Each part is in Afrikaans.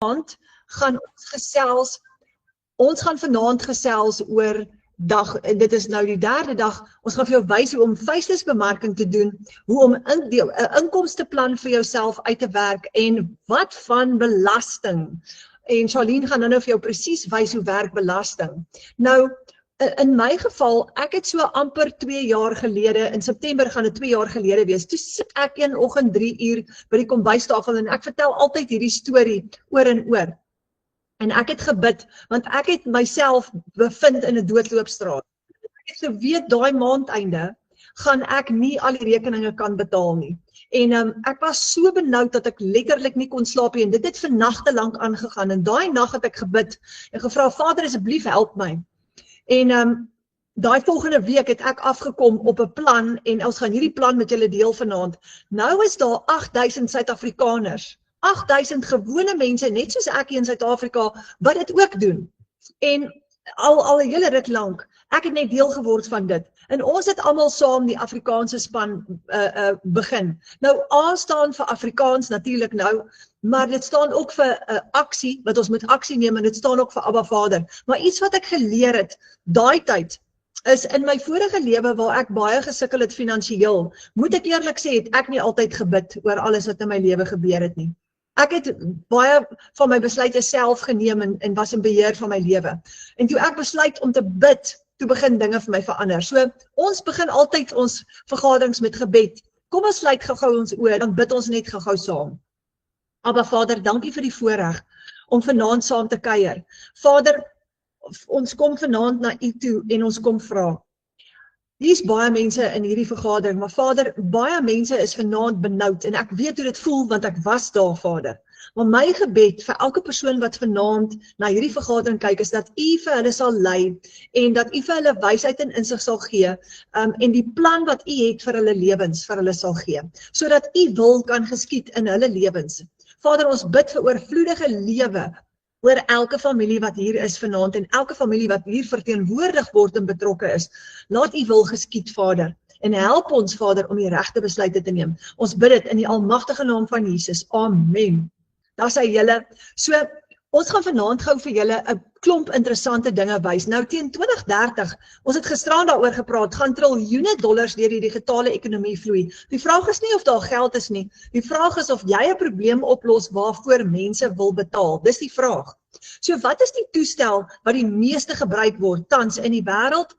Vanaand gaan ons gaan vanaand gesels oor en dit is nou die derde dag, ons gaan vir jou wys hoe om feestesbemarking te doen, hoe om 'n inkomsteplan vir jouself uit te werk en wat van belasting. En Charlene gaan nou vir jou presies wys hoe werk belasting. Nou, in my geval, ek het so amper 2 jaar gelede, in September gaan dit 2 jaar gelede wees, toe sit ek een oggend 3 uur by die kombuistafel en ek vertel altyd hierdie storie oor en oor. En ek het gebid, want ek het myself bevind in 'n doodloopstraat. Ek het geweet daai maandeinde gaan ek nie al die rekeninge kan betaal nie. En ek was so benoud dat ek letterlik nie kon slaap nie en dit het vir nagte lank aangegaan. En daai nag het ek gebid en gevra, Vader, asseblief help my. En daai volgende week het ek afgekom op 'n plan en ons gaan hierdie plan met julle deel vanaand. Nou is daar 8000 Suid-Afrikaners, 8000 gewone mense, net soos ek hier in Suid-Afrika, wat dit ook doen. En al 'n hele ruk lank, ek het net deel geword van dit. En ons het almal saam die Afrikaanse span begin. Nou, A staan vir Afrikaans natuurlik nou, maar dit staan ook vir aksie, wat ons moet aksie neem, en dit staan ook vir Abba Vader. Maar iets wat ek geleer het, daai tyd, is in my vorige lewe waar ek baie gesukkel het finansiëel, moet ek eerlik sê, het ek nie altyd gebid oor alles wat in my lewe gebeur het nie. Ek het baie van my besluite self geneem en was in beheer van my lewe. En toe ek besluit om te bid, toe begin dinge vir my verander. So, ons begin altyd ons vergaderings met gebed. Kom ons sluit gou-gou ons oë, dan bid ons net gou-gou saam. Abba Vader, dankie vir die voorreg om vanaand saam te kuier. Vader, ons kom vanaand na U toe en ons kom vra. Hier's baie mense in hierdie vergadering, maar Vader, baie mense is vanaand benoud en ek weet hoe dit voel want ek was daar, Vader. Maar my gebed vir elke persoon wat vanaand na hierdie vergadering kyk, is dat U vir hulle sal lei en dat U vir hulle wysheid en insig sal gee en die plan wat U het vir hulle lewens vir hulle sal gee, sodat U wil kan geskied in hulle lewens. Vader, ons bid vir oorvloedige lewe oor elke familie wat hier is vanaand en elke familie wat hier verteenwoordig word en betrokke is. Laat U wil geskied, Vader, en help ons, Vader, om die regte besluite te neem. Ons bid dit in die almagtige naam van Jesus. Amen. Daar sê julle, so ons gaan vanaand gou vir julle 'n klomp interessante dinge wys. Nou teen 2030, ons het gisteraan daaroor gepraat, gaan triljoene dollars deur die digitale ekonomie vloei. Die vraag is nie of daar geld is nie. Die vraag is of jy 'n probleem oplos waarvoor mense wil betaal. Dis die vraag. So wat is die toestel wat die meeste gebruik word tans in die wêreld?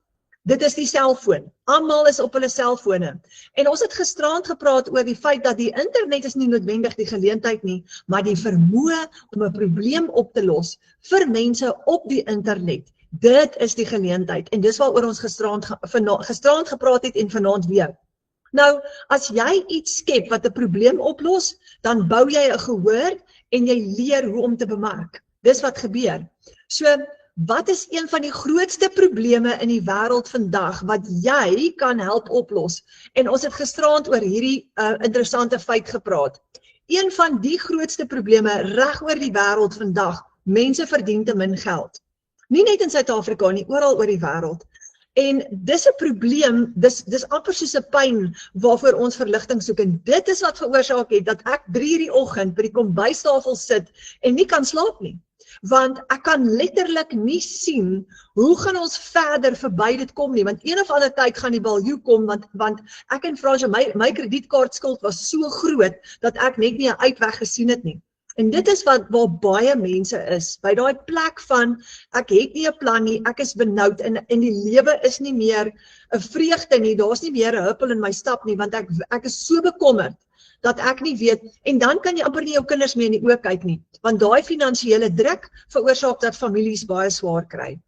Dit is die selfoon. Almal is op hulle selfone. En ons het gisterand gepraat oor die feit dat die internet is nie noodwendig die geleentheid nie, maar die vermoë om 'n probleem op te los vir mense op die internet. Dit is die geleentheid. En dis waaroor ons gisterand gepraat het en vanaand weer. Nou, as jy iets skep wat 'n probleem oplos, dan bou jy 'n gehoor en jy leer hoe om te bemark. Dis wat gebeur. So, wat is een van die grootste probleme in die wêreld vandag wat jy kan help oplos? En ons het gisterand oor hierdie interessante feit gepraat. Een van die grootste probleme reg oor die wêreld vandag, mense verdien te min geld. Nie net in Suid-Afrika nie, oral oor die wêreld. En dis 'n probleem, dis amper soos 'n pyn waarvoor ons verligting soek. En dit is wat veroorsaak het dat ek 3 uur die oggend by die kombuistafel sit en nie kan slaap nie. Want ek kan letterlik nie sien hoe gaan ons verder verby dit kom nie, want een of ander tyd gaan die baljoe kom, want ek en Fransje, my kredietkaartskuld was so groot, dat ek net nie 'n uitweg gesien het nie. En dit is waar baie mense is, by daai plek van, ek het nie 'n plan nie, ek is benoud, en die lewe is nie meer 'n vreugde nie, daar's nie meer 'n huppel in my stap nie, want ek is so bekommerd, dat ek nie weet, en dan kan jy amper nie jou kinders meer in die oë kyk nie, want daai finansiële druk veroorsaak dat families baie swaar kry.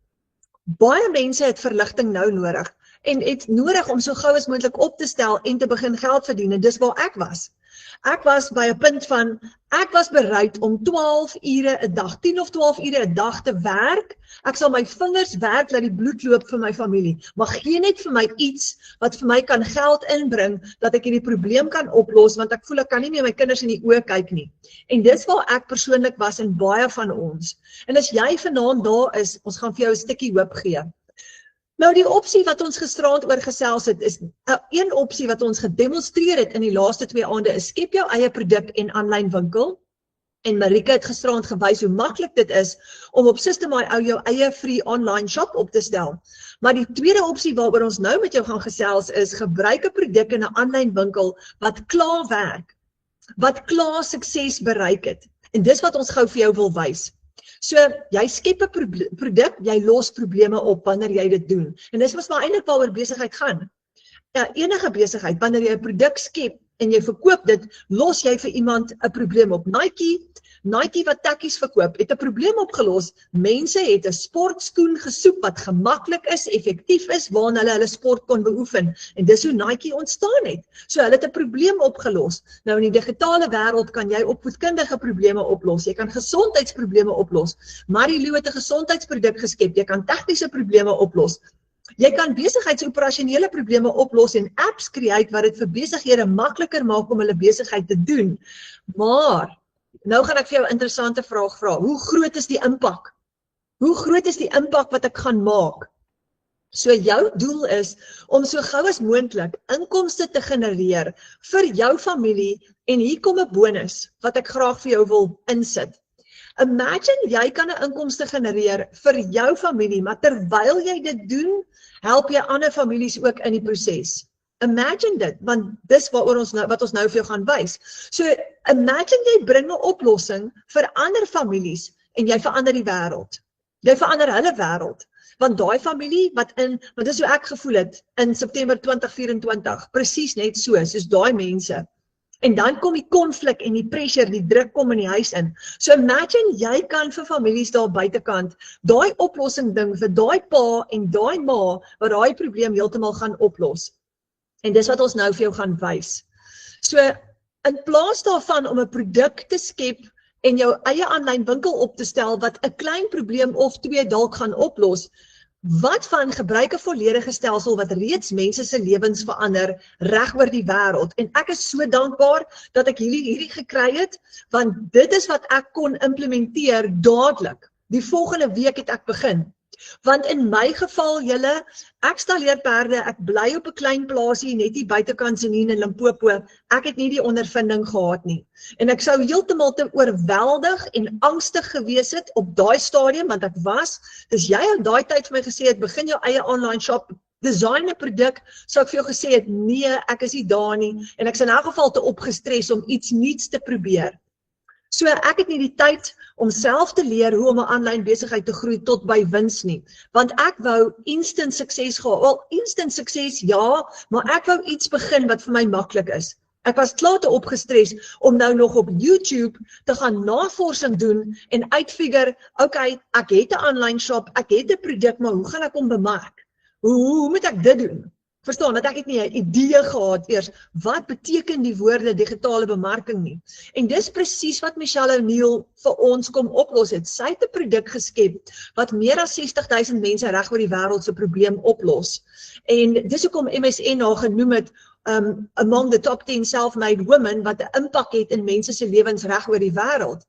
Baie mense het verligting nou nodig, en het nodig om so gou as moontlik op te stel en te begin geld verdien, en dis waar ek was. Ek was by 'n punt van, ek was bereid om 12 ure 'n dag, 10 of 12 ure 'n dag te werk. Ek sal my vingers werk, laat die bloed loop vir my familie. Maar gee net vir my iets wat vir my kan geld inbring, dat ek hierdie probleem kan oplos, want ek voel ek kan nie meer my kinders in die oë kyk nie. En dis waar ek persoonlik was en baie van ons. En as jy vanaand daar is, ons gaan vir jou 'n stukkie hoop gee. Nou die opsie wat ons gisterand oor gesels het, is een opsie wat ons gedemonstreer het in die laaste 2 aande is skep jou eie produk en aanlyn winkel. En Marika het gisterand gewys hoe maklik dit is om op System.io jou eie free online shop op te stel. Maar die tweede opsie waaroor ons nou met jou gaan gesels is, gebruik 'n produk in 'n aanlyn winkel wat klaar werk, wat klaar sukses bereik het. En dis wat ons gou vir jou wil wys. So, jy skep 'n produk, jy los probleme op wanneer jy dit doen. En dis mos maar eintlik waaroor besigheid gaan. Ja, enige besigheid, wanneer jy 'n produk skep en jy verkoop dit, los jy vir iemand 'n probleem op. Nike wat tekkies verkoop, het 'n probleem opgelos. Mense het 'n sportskoen gesoek wat gemaklik is, effektief is, waarna hulle sport kon beoefen. En dis hoe Nike ontstaan het. So hulle het 'n probleem opgelos. Nou in die digitale wêreld kan jy opvoedkundige probleme oplos. Jy kan gesondheidsprobleme oplos. Marilou het 'n gesondheidsproduk geskep. Jy kan tegniese probleme oplos. Jy kan besigheidsoperasionele probleme oplos en apps create wat dit vir besighede makliker maak om hulle besigheid te doen. Maar nou gaan ek vir jou 'n interessante vraag vra. Hoe groot is die impak? Hoe groot is die impak wat ek gaan maak? So jou doel is om so gou as moontlik inkomste te genereer vir jou familie en hier kom 'n bonus wat ek graag vir jou wil insit. Imagine jy kan 'n inkomste genereer vir jou familie, maar terwyl jy dit doen, help jy ander families ook in die proses. Imagine dit, want dis wat ons nou vir jou gaan wys. So, imagine jy bring 'n oplossing vir ander families en jy verander die wêreld. Jy verander hulle wêreld. Want daai familie want dis hoe ek gevoel het in September 2024, presies net soos daai mense. En dan kom die konflik en die pressure, die druk kom in die huis in. So imagine jy kan vir families daar buitekant daai oplossing ding vir daai pa en daai ma wat daai probleem heeltemal gaan oplos. En dis wat ons nou vir jou gaan wys. So in plaas daarvan om 'n produk te skep en jou eie aanlyn winkel op te stel wat 'n klein probleem of twee dalk gaan oplos, wat van gebruik 'n volledige stelsel wat reeds mense se lewens verander reg oor die wêreld. En ek is so dankbaar dat ek hierdie gekry het, want dit is wat ek kon implementeer dadelik. Die volgende week het ek begin. Want in my geval, julle, ek stalleer perde, ek bly op 'n klein plaasie net hier buitekant Senine in Limpopo. Ek het nie die ondervinding gehad nie. En ek sou heeltemal te oorweldig en angstig gewees het op daai stadium, want ek was, dis jy aan daai tyd vir my gesê het, begin jou eie online shop, design 'n produk, sou ek vir jou gesê het, nee, ek is nie daar nie, en ek is in elk geval te opgestres om iets nuuts te probeer. So ek het nie die tyd om self te leer hoe om 'n aanlyn besigheid te groei tot by wins nie. Want ek wou instant sukses gehad. Wel, instant sukses ja, maar ek wou iets begin wat vir my maklik is. Ek was klaar te opgestres om nou nog op YouTube te gaan navorsing doen en uitfigure, okay, ek het 'n aanlyn shop, ek het 'n produk, maar hoe gaan ek hom bemark? Hoe moet ek dit doen? Verstaan, dat ek het nie 'n idee gehad eers, wat beteken die woorde digitale bemarking nie. En dis presies wat Michelle O'Neil vir ons kom oplos het. Sy het 'n produk geskep wat meer as 60,000 mense reg oor die wêreld se probleem oplos. En dis hoekom MSN haar genoem het among the top 10 self-made women wat 'n impak het in mense se lewens reg oor die wêreld.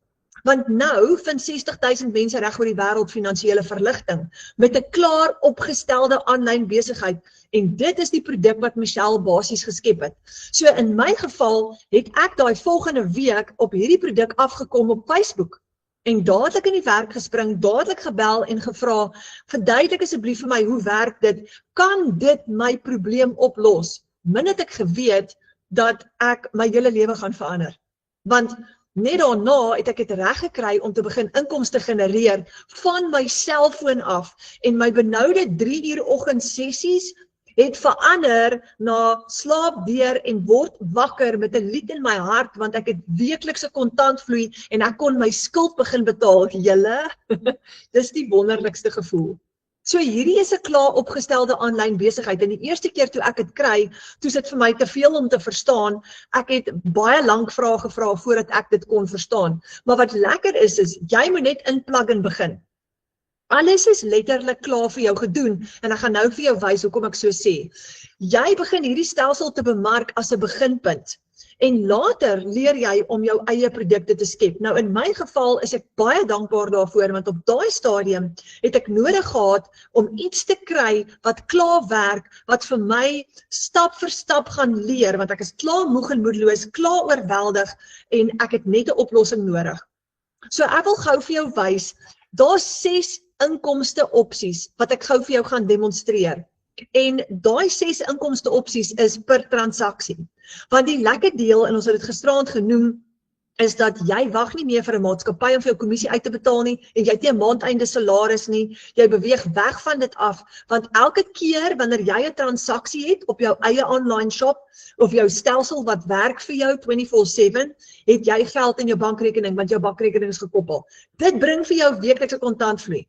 Want nou vind 60,000 mense reg oor die wêreld finansiële verligting met 'n klaar opgestelde aanlyn besigheid. En dit is die produk wat Michelle basies geskep het. So in my geval het ek daai volgende week op hierdie produk afgekom op Facebook. En dadelik in die werk gespring, dadelik gebel en gevra, verduidelik asseblief vir my, hoe werk dit? Kan dit my probleem oplos? Min het ek geweet dat ek my hele lewe gaan verander. Want net daarna het ek dit reg gekry om te begin inkomste genereer van my selfoon af en my benoude 3 uur oggendsessies het verander na slaap deur en word wakker met 'n lied in my hart want ek het weeklikse kontantvloei en ek kon my skuld begin betaal. Julle, dis die wonderlikste gevoel. So hierdie is 'n klaar opgestelde aanlyn besigheid en die eerste keer toe ek dit kry, toe sit vir my te veel om te verstaan. Ek het baie lank vrae gevra voordat ek dit kon verstaan. Maar wat lekker is jy moet net inplug en begin. Alles is letterlik klaar vir jou gedoen en ek gaan nou vir jou wys hoekom ek so sê. Jy begin hierdie stelsel te bemark as 'n beginpunt en later leer jy om jou eie produkte te skep. Nou in my geval is ek baie dankbaar daarvoor want op daai stadium het ek nodig gehad om iets te kry wat klaar werk, wat vir my stap vir stap gaan leer want ek is klaar moeg en moedeloos, klaar oorweldig en ek het net 'n oplossing nodig. So ek wil gou vir jou wys, daar's 6 inkomste opsies wat ek gou vir jou gaan demonstreer. En daai 6 inkomste opsies is per transaksie. Want die lekker deel, en ons het dit gisteraand genoem, is dat jy wag nie meer vir 'n maatskappy om vir jou kommissie uit te betaal nie, en jy het nie 'n maandeinde salaris nie, jy beweeg weg van dit af, want elke keer wanneer jy 'n transaksie het op jou eie online shop, of jou stelsel wat werk vir jou 24/7, het jy geld in jou bankrekening, want jou bankrekening is gekoppel. Dit bring vir jou weeklikse kontantvloei.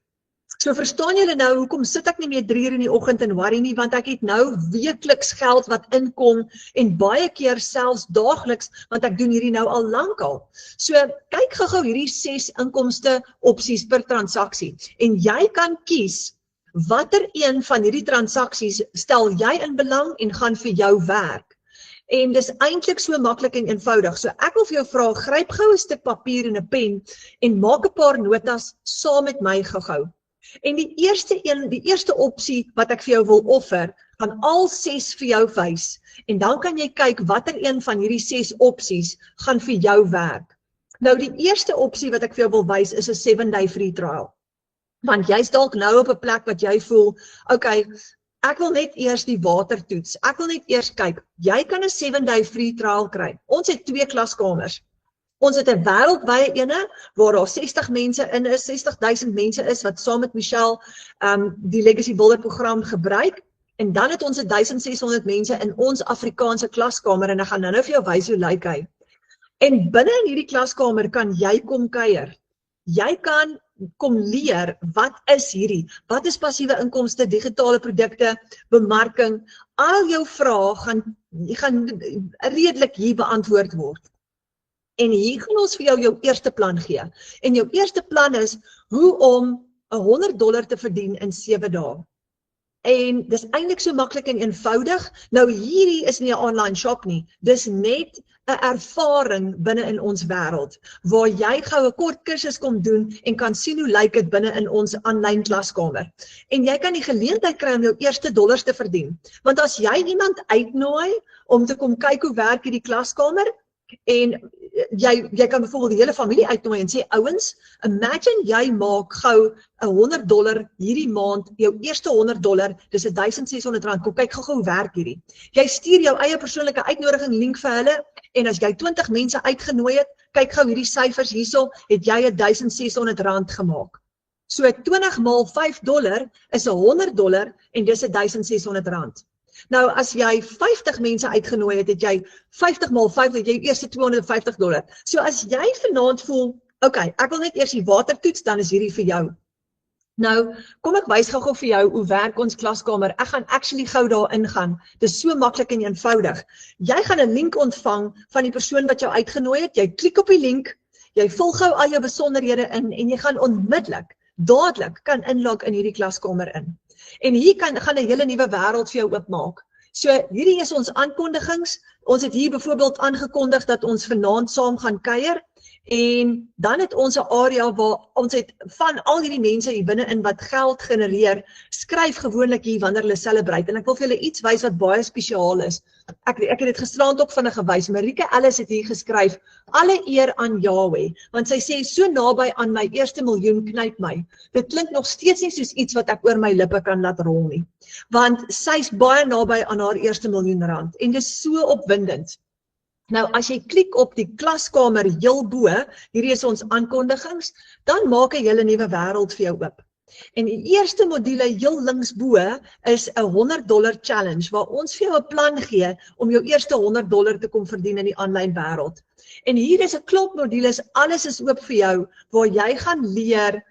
So verstaan julle nou, hoekom sit ek nie meer 3 uur in die oggend en worry nie, want ek het nou weekliks geld wat inkom, en baie keer selfs daagliks, want ek doen hierdie nou al lankal. So kyk gou hierdie 6 inkomste opsies per transaksie, en jy kan kies, watter een van hierdie transaksies stel jy in belang en gaan vir jou werk. En dis eintlik so maklik en eenvoudig. So ek wil vir jou vra, gryp gou 'n stuk papier en 'n pen, en maak 'n paar notas saam met my gou. En die eerste opsie wat ek vir jou wil offer, gaan al 6 vir jou wys. En dan kan jy kyk watter een van hierdie 6 opsies gaan vir jou werk. Nou die eerste opsie wat ek vir jou wil wys is 'n 7-day free trial. Want jy's dalk nou op 'n plek wat jy voel, okay, ek wil net eers die water toets. Ek wil net eers kyk. Jy kan 'n 7-day free trial kry. Ons het 2 klaskamers. Ons het 'n wêreldwye ene waar daar 60 mense in is, 60,000 mense is wat saam met Michelle die Legacy Builder program gebruik, en dan het ons 1600 mense in ons Afrikaanse klaskamer, en ek gaan nou vir jou wys hoe lyk hy. En binne in hierdie klaskamer kan jy kom kuier. Jy kan kom leer, wat is hierdie? Wat is passiewe inkomste, digitale produkte, bemarking? Al jou vrae gaan redelik hier beantwoord word. En hier gaan ons vir jou eerste plan gee. En jou eerste plan is hoe om $100 te verdien in 7 dae. En dis eintlik so maklik en eenvoudig. Nou hierdie is nie 'n online shop nie. Dis net 'n ervaring binne in ons wêreld, waar jy gou 'n kort kursus kom doen en kan sien hoe lyk dit binne in ons aanlyn klaskamer. En jy kan die geleentheid kry om jou eerste dollars te verdien. Want as jy iemand uitnooi om te kom kyk hoe werk hierdie klaskamer, en jy kan byvoorbeeld die hele familie uitnooi en sê, ouens, imagine jy maak gou $100 hierdie maand, jou eerste $100, dis R1,600, kom kyk gou hoe werk hierdie. Jy stuur jou eie persoonlike uitnodiging link vir hulle, en as jy 20 mense uitgenooi het, kyk gou hierdie syfers hierso, het jy R1,600 gemaak. So 20 maal $5 is $100, en dis R1,600. Nou, as jy 50 mense uitgenooi het, het jy 50 maal 5, het jy eerste $250. So as jy vanaand voel, okay, ek wil net eers die water toets, dan is hierdie vir jou. Nou, kom ek wys gou vir jou hoe werk ons klaskamer. Ek gaan actually gou daar ingaan. Dis so maklik en eenvoudig. Jy gaan 'n link ontvang van die persoon wat jou uitgenooi het. Jy klik op die link, jy vul gou al jou besonderhede in, en jy gaan onmiddellik, dadelik kan inlog in hierdie klaskamer in. En hier gaan 'n hele nuwe wêreld vir jou oopmaak. So hierdie is ons aankondigings. Ons het hier byvoorbeeld aangekondig dat ons vanaand saam gaan kuier, en dan het ons 'n area waar ons het van al hierdie mense hier binne-in wat geld genereer, skryf gewoonlik hier wanneer hulle celebrate. En ek wil vir julle iets wys wat baie spesiaal is. Ek het dit gisteraand ook vinnig gewys. Marike Ellis het hier geskryf, alle eer aan Yahweh, want sy sê, so naby aan my eerste miljoen knyp my. Dit klink nog steeds nie soos iets wat ek oor my lippe kan laat rol nie. Want sy's baie naby aan haar eerste miljoen rand, en dis so opwindend. Nou, as jy klik op die klaskamer heel bo, hierdie is ons aankondigings, dan maak 'n hele nuwe wêreld vir jou oop. En die eerste module heel links bo is 'n $100 challenge, waar ons vir jou 'n plan gee om jou eerste $100 te kom verdien in die aanlyn wêreld. En hier is 'n klop modules, alles is oop vir jou, waar jy gaan leer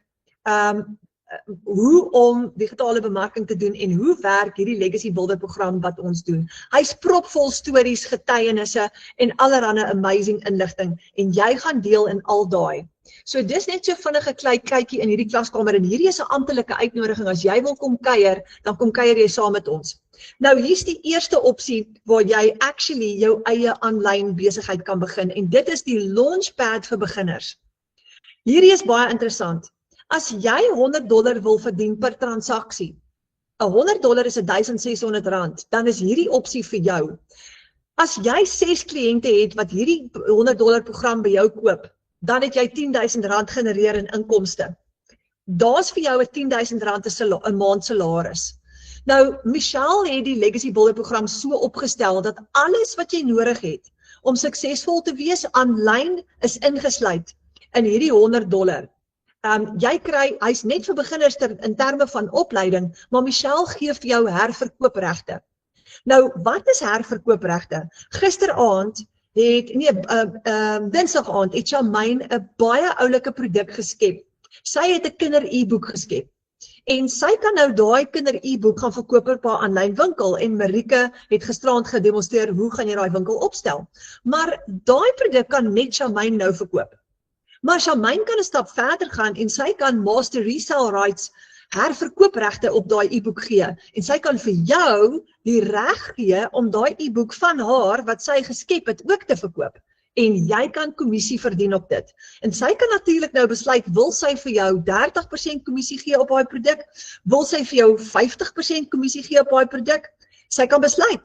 hoe om digitale bemarking te doen en hoe werk hierdie Legacy Builder program wat ons doen. Hy's propvol stories, getuienisse en allerlei amazing inligting, en jy gaan deel in al daai. So dis net so vinnige kykie in hierdie klaskamer, en hierdie is 'n amptelike uitnodiging. As jy wil kom kuier, dan kom kuier jy saam met ons. Nou hier's die eerste opsie waar jy actually jou eie aanlyn besigheid kan begin, en dit is die Launchpad vir beginners. Hierdie is baie interessant. As jy $100 wil verdien per transaksie, $100 is R1,600, dan is hierdie opsie vir jou. As jy 6 kliënte het wat hierdie $100 program by jou koop, dan het jy R10.000 genereer in inkomste. Daar's vir jou 'n R10.000 'n maand salaris. Nou, Michelle het die Legacy Builder program so opgestel dat alles wat jy nodig het om suksesvol te wees aanlyn is ingesluit in hierdie $100. Jy kry, hy's net vir beginners in terme van opleiding, maar Michelle gee vir jou herverkoopregte. Nou, wat is herverkoopregte? Gisteraand Dinsdag aand het Charmaine 'n baie oulike produk geskep. Sy het 'n kinder e-boek geskep. En sy kan nou daai kinder e-boek gaan verkoop op haar aanlyn winkel en Marike het gisteraand gedemonstreer hoe gaan jy daai winkel opstel. Maar daai produk kan net Charmaine nou verkoop. Maar Charmaine kan 'n stap verder gaan en sy kan master resale rights herverkoopregte op daai e-boek gee en sy kan vir jou die reg gee om daai e-boek van haar wat sy geskep het ook te verkoop. En jy kan kommissie verdien op dit. En sy kan natuurlik nou besluit, wil sy vir jou 30% kommissie gee op haar produk? Wil sy vir jou 50% kommissie gee op haar produk? Sy kan besluit.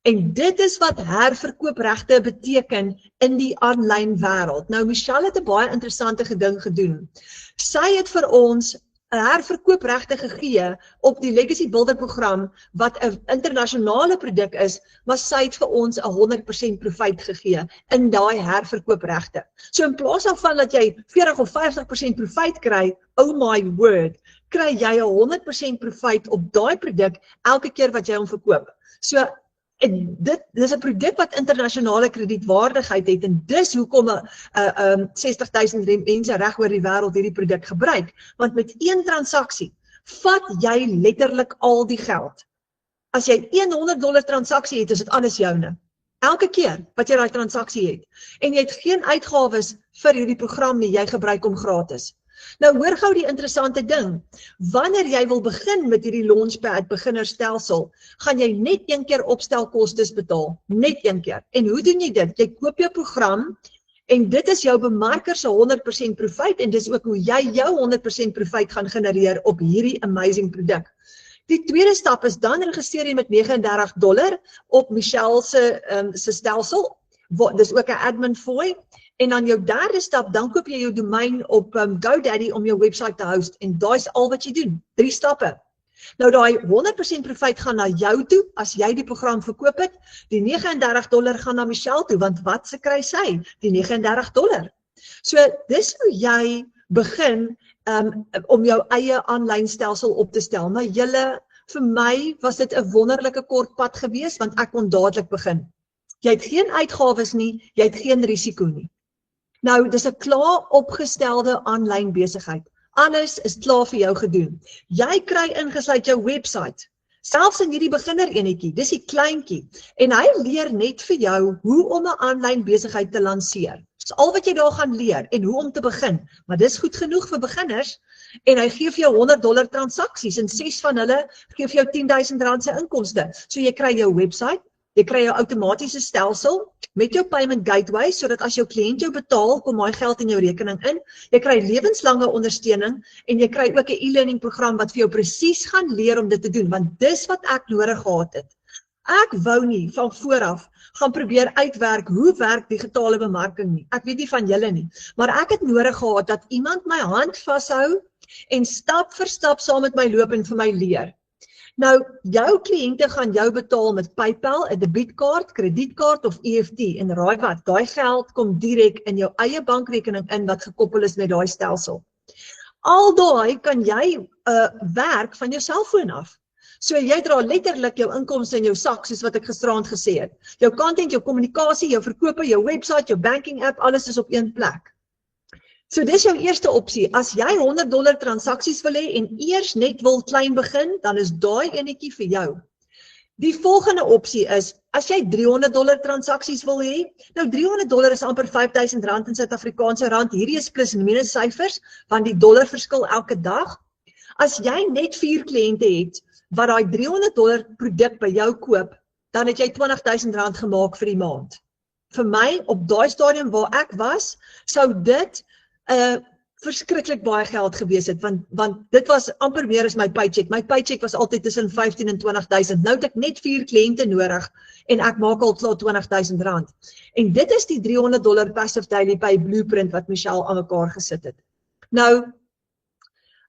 En dit is wat herverkoopregte beteken in die aanlyn wêreld. Nou Michelle het 'n baie interessante ding gedoen. Sy het vir ons herverkoopregte gegee op die Legacy Builder program wat 'n internasionale produk is, maar sy het vir ons 'n 100% profiet gegee in daai herverkoopregte. So in plaas daarvan dat jy 40 of 50% profiet kry, oh my word, kry jy 'n 100% profiet op daai produk elke keer wat jy hom verkoop. So dis 'n produk wat internasionale kredietwaardigheid het en dis hoekom 60.000 mense reg oor die wêreld hierdie produk gebruik, want met een transaksie vat jy letterlik al die geld. As jy $100 transaksie het, is dit alles joune. Elke keer wat jy daai transaksie het en jy het geen uitgawes vir hierdie program nie, jy gebruik hom gratis. Nou hoor gou die interessante ding, wanneer jy wil begin met hierdie Launchpad beginnerstelsel, gaan jy net een keer opstelkostes betaal, net een keer. En hoe doen jy dit? Jy koop jou program en dit is jou bemarker se 100% profiet en dis ook hoe jy jou 100% profiet gaan genereer op hierdie amazing produk. Die tweede stap is dan registreer jy met $39 op Michelle se stelsel, dis ook 'n admin fooi. En dan jou derde stap, dan koop jy jou domein op GoDaddy om jou website te host en daai is al wat jy doen, 3 stappe. Nou daai 100% profiet gaan na jou toe as jy die program verkoop het, die $39 gaan na Michelle toe, want wat se kry sy? Die $39. So dis hoe jy begin om jou eie aanlyn stelsel op te stel. Maar vir my was dit 'n wonderlike kort pad geweest want ek kon dadelik begin. Jy het geen uitgawes nie, jy het geen risiko nie. Nou, dis 'n klaar opgestelde aanlyn besigheid. Alles is klaar vir jou gedoen. Jy kry ingesluit jou website. Selfs in hierdie beginner enetjie, dis die kleintjie. En hy leer net vir jou hoe om 'n aanlyn besigheid te lanseer. Dis al wat jy daar gaan leer en hoe om te begin. Maar dis goed genoeg vir beginners. En hy gee vir jou $100 transaksies en 6 van hulle gee vir jou R10.000 se inkomste. So jy kry jou website, jy kry jou outomatiese stelsel met jou payment gateway, sodat as jou kliënt jou betaal, kom daai geld in jou rekening in. Jy kry lewenslange ondersteuning en jy kry ook 'n e-learning program wat vir jou presies gaan leer om dit te doen, want dis wat ek nodig gehad het. Ek wou nie van vooraf gaan probeer uitwerk hoe werk digitale bemarking nie. Ek weet nie van julle nie, maar ek het nodig gehad dat iemand my hand vashou en stap vir stap saam met my loop en vir my leer. Nou, jou kliënte gaan jou betaal met PayPal, 'n debietkaart, kredietkaart of EFT en raai wat, daai geld kom direk in jou eie bankrekening in wat gekoppel is met daai stelsel. Al daai kan jy werk van jou selfoon af. So jy dra letterlik jou inkomste in jou sak, soos wat ek gisteraand gesê het. Jou content, jou kommunikasie, jou verkope, jou website, jou banking app, alles is op een plek. So dis jou eerste opsie. As jy $100 transaksies wil hê en eers net wil klein begin, dan is daai enetjie vir jou. Die volgende opsie is, as jy $300 transaksies wil hê, nou $300 is amper R5.000 in Suid-Afrikaanse rand, hierdie is plus en minus syfers, want die dollar verskil elke dag. As jy net 4 kliënte het, wat daai $300 produk by jou koop, dan het jy R20.000 gemaak vir die maand. Vir my, op daai stadium waar ek was, sou dit verskriklik baie geld gewees het, want dit was amper meer as my paycheck. My paycheck was altyd tussen 15 en 20.000. Nou het ek net 4 kliënte nodig en ek maak al klaar R20.000. En dit is die $300 passive daily pay blueprint wat Michelle aan mekaar gesit het. Nou,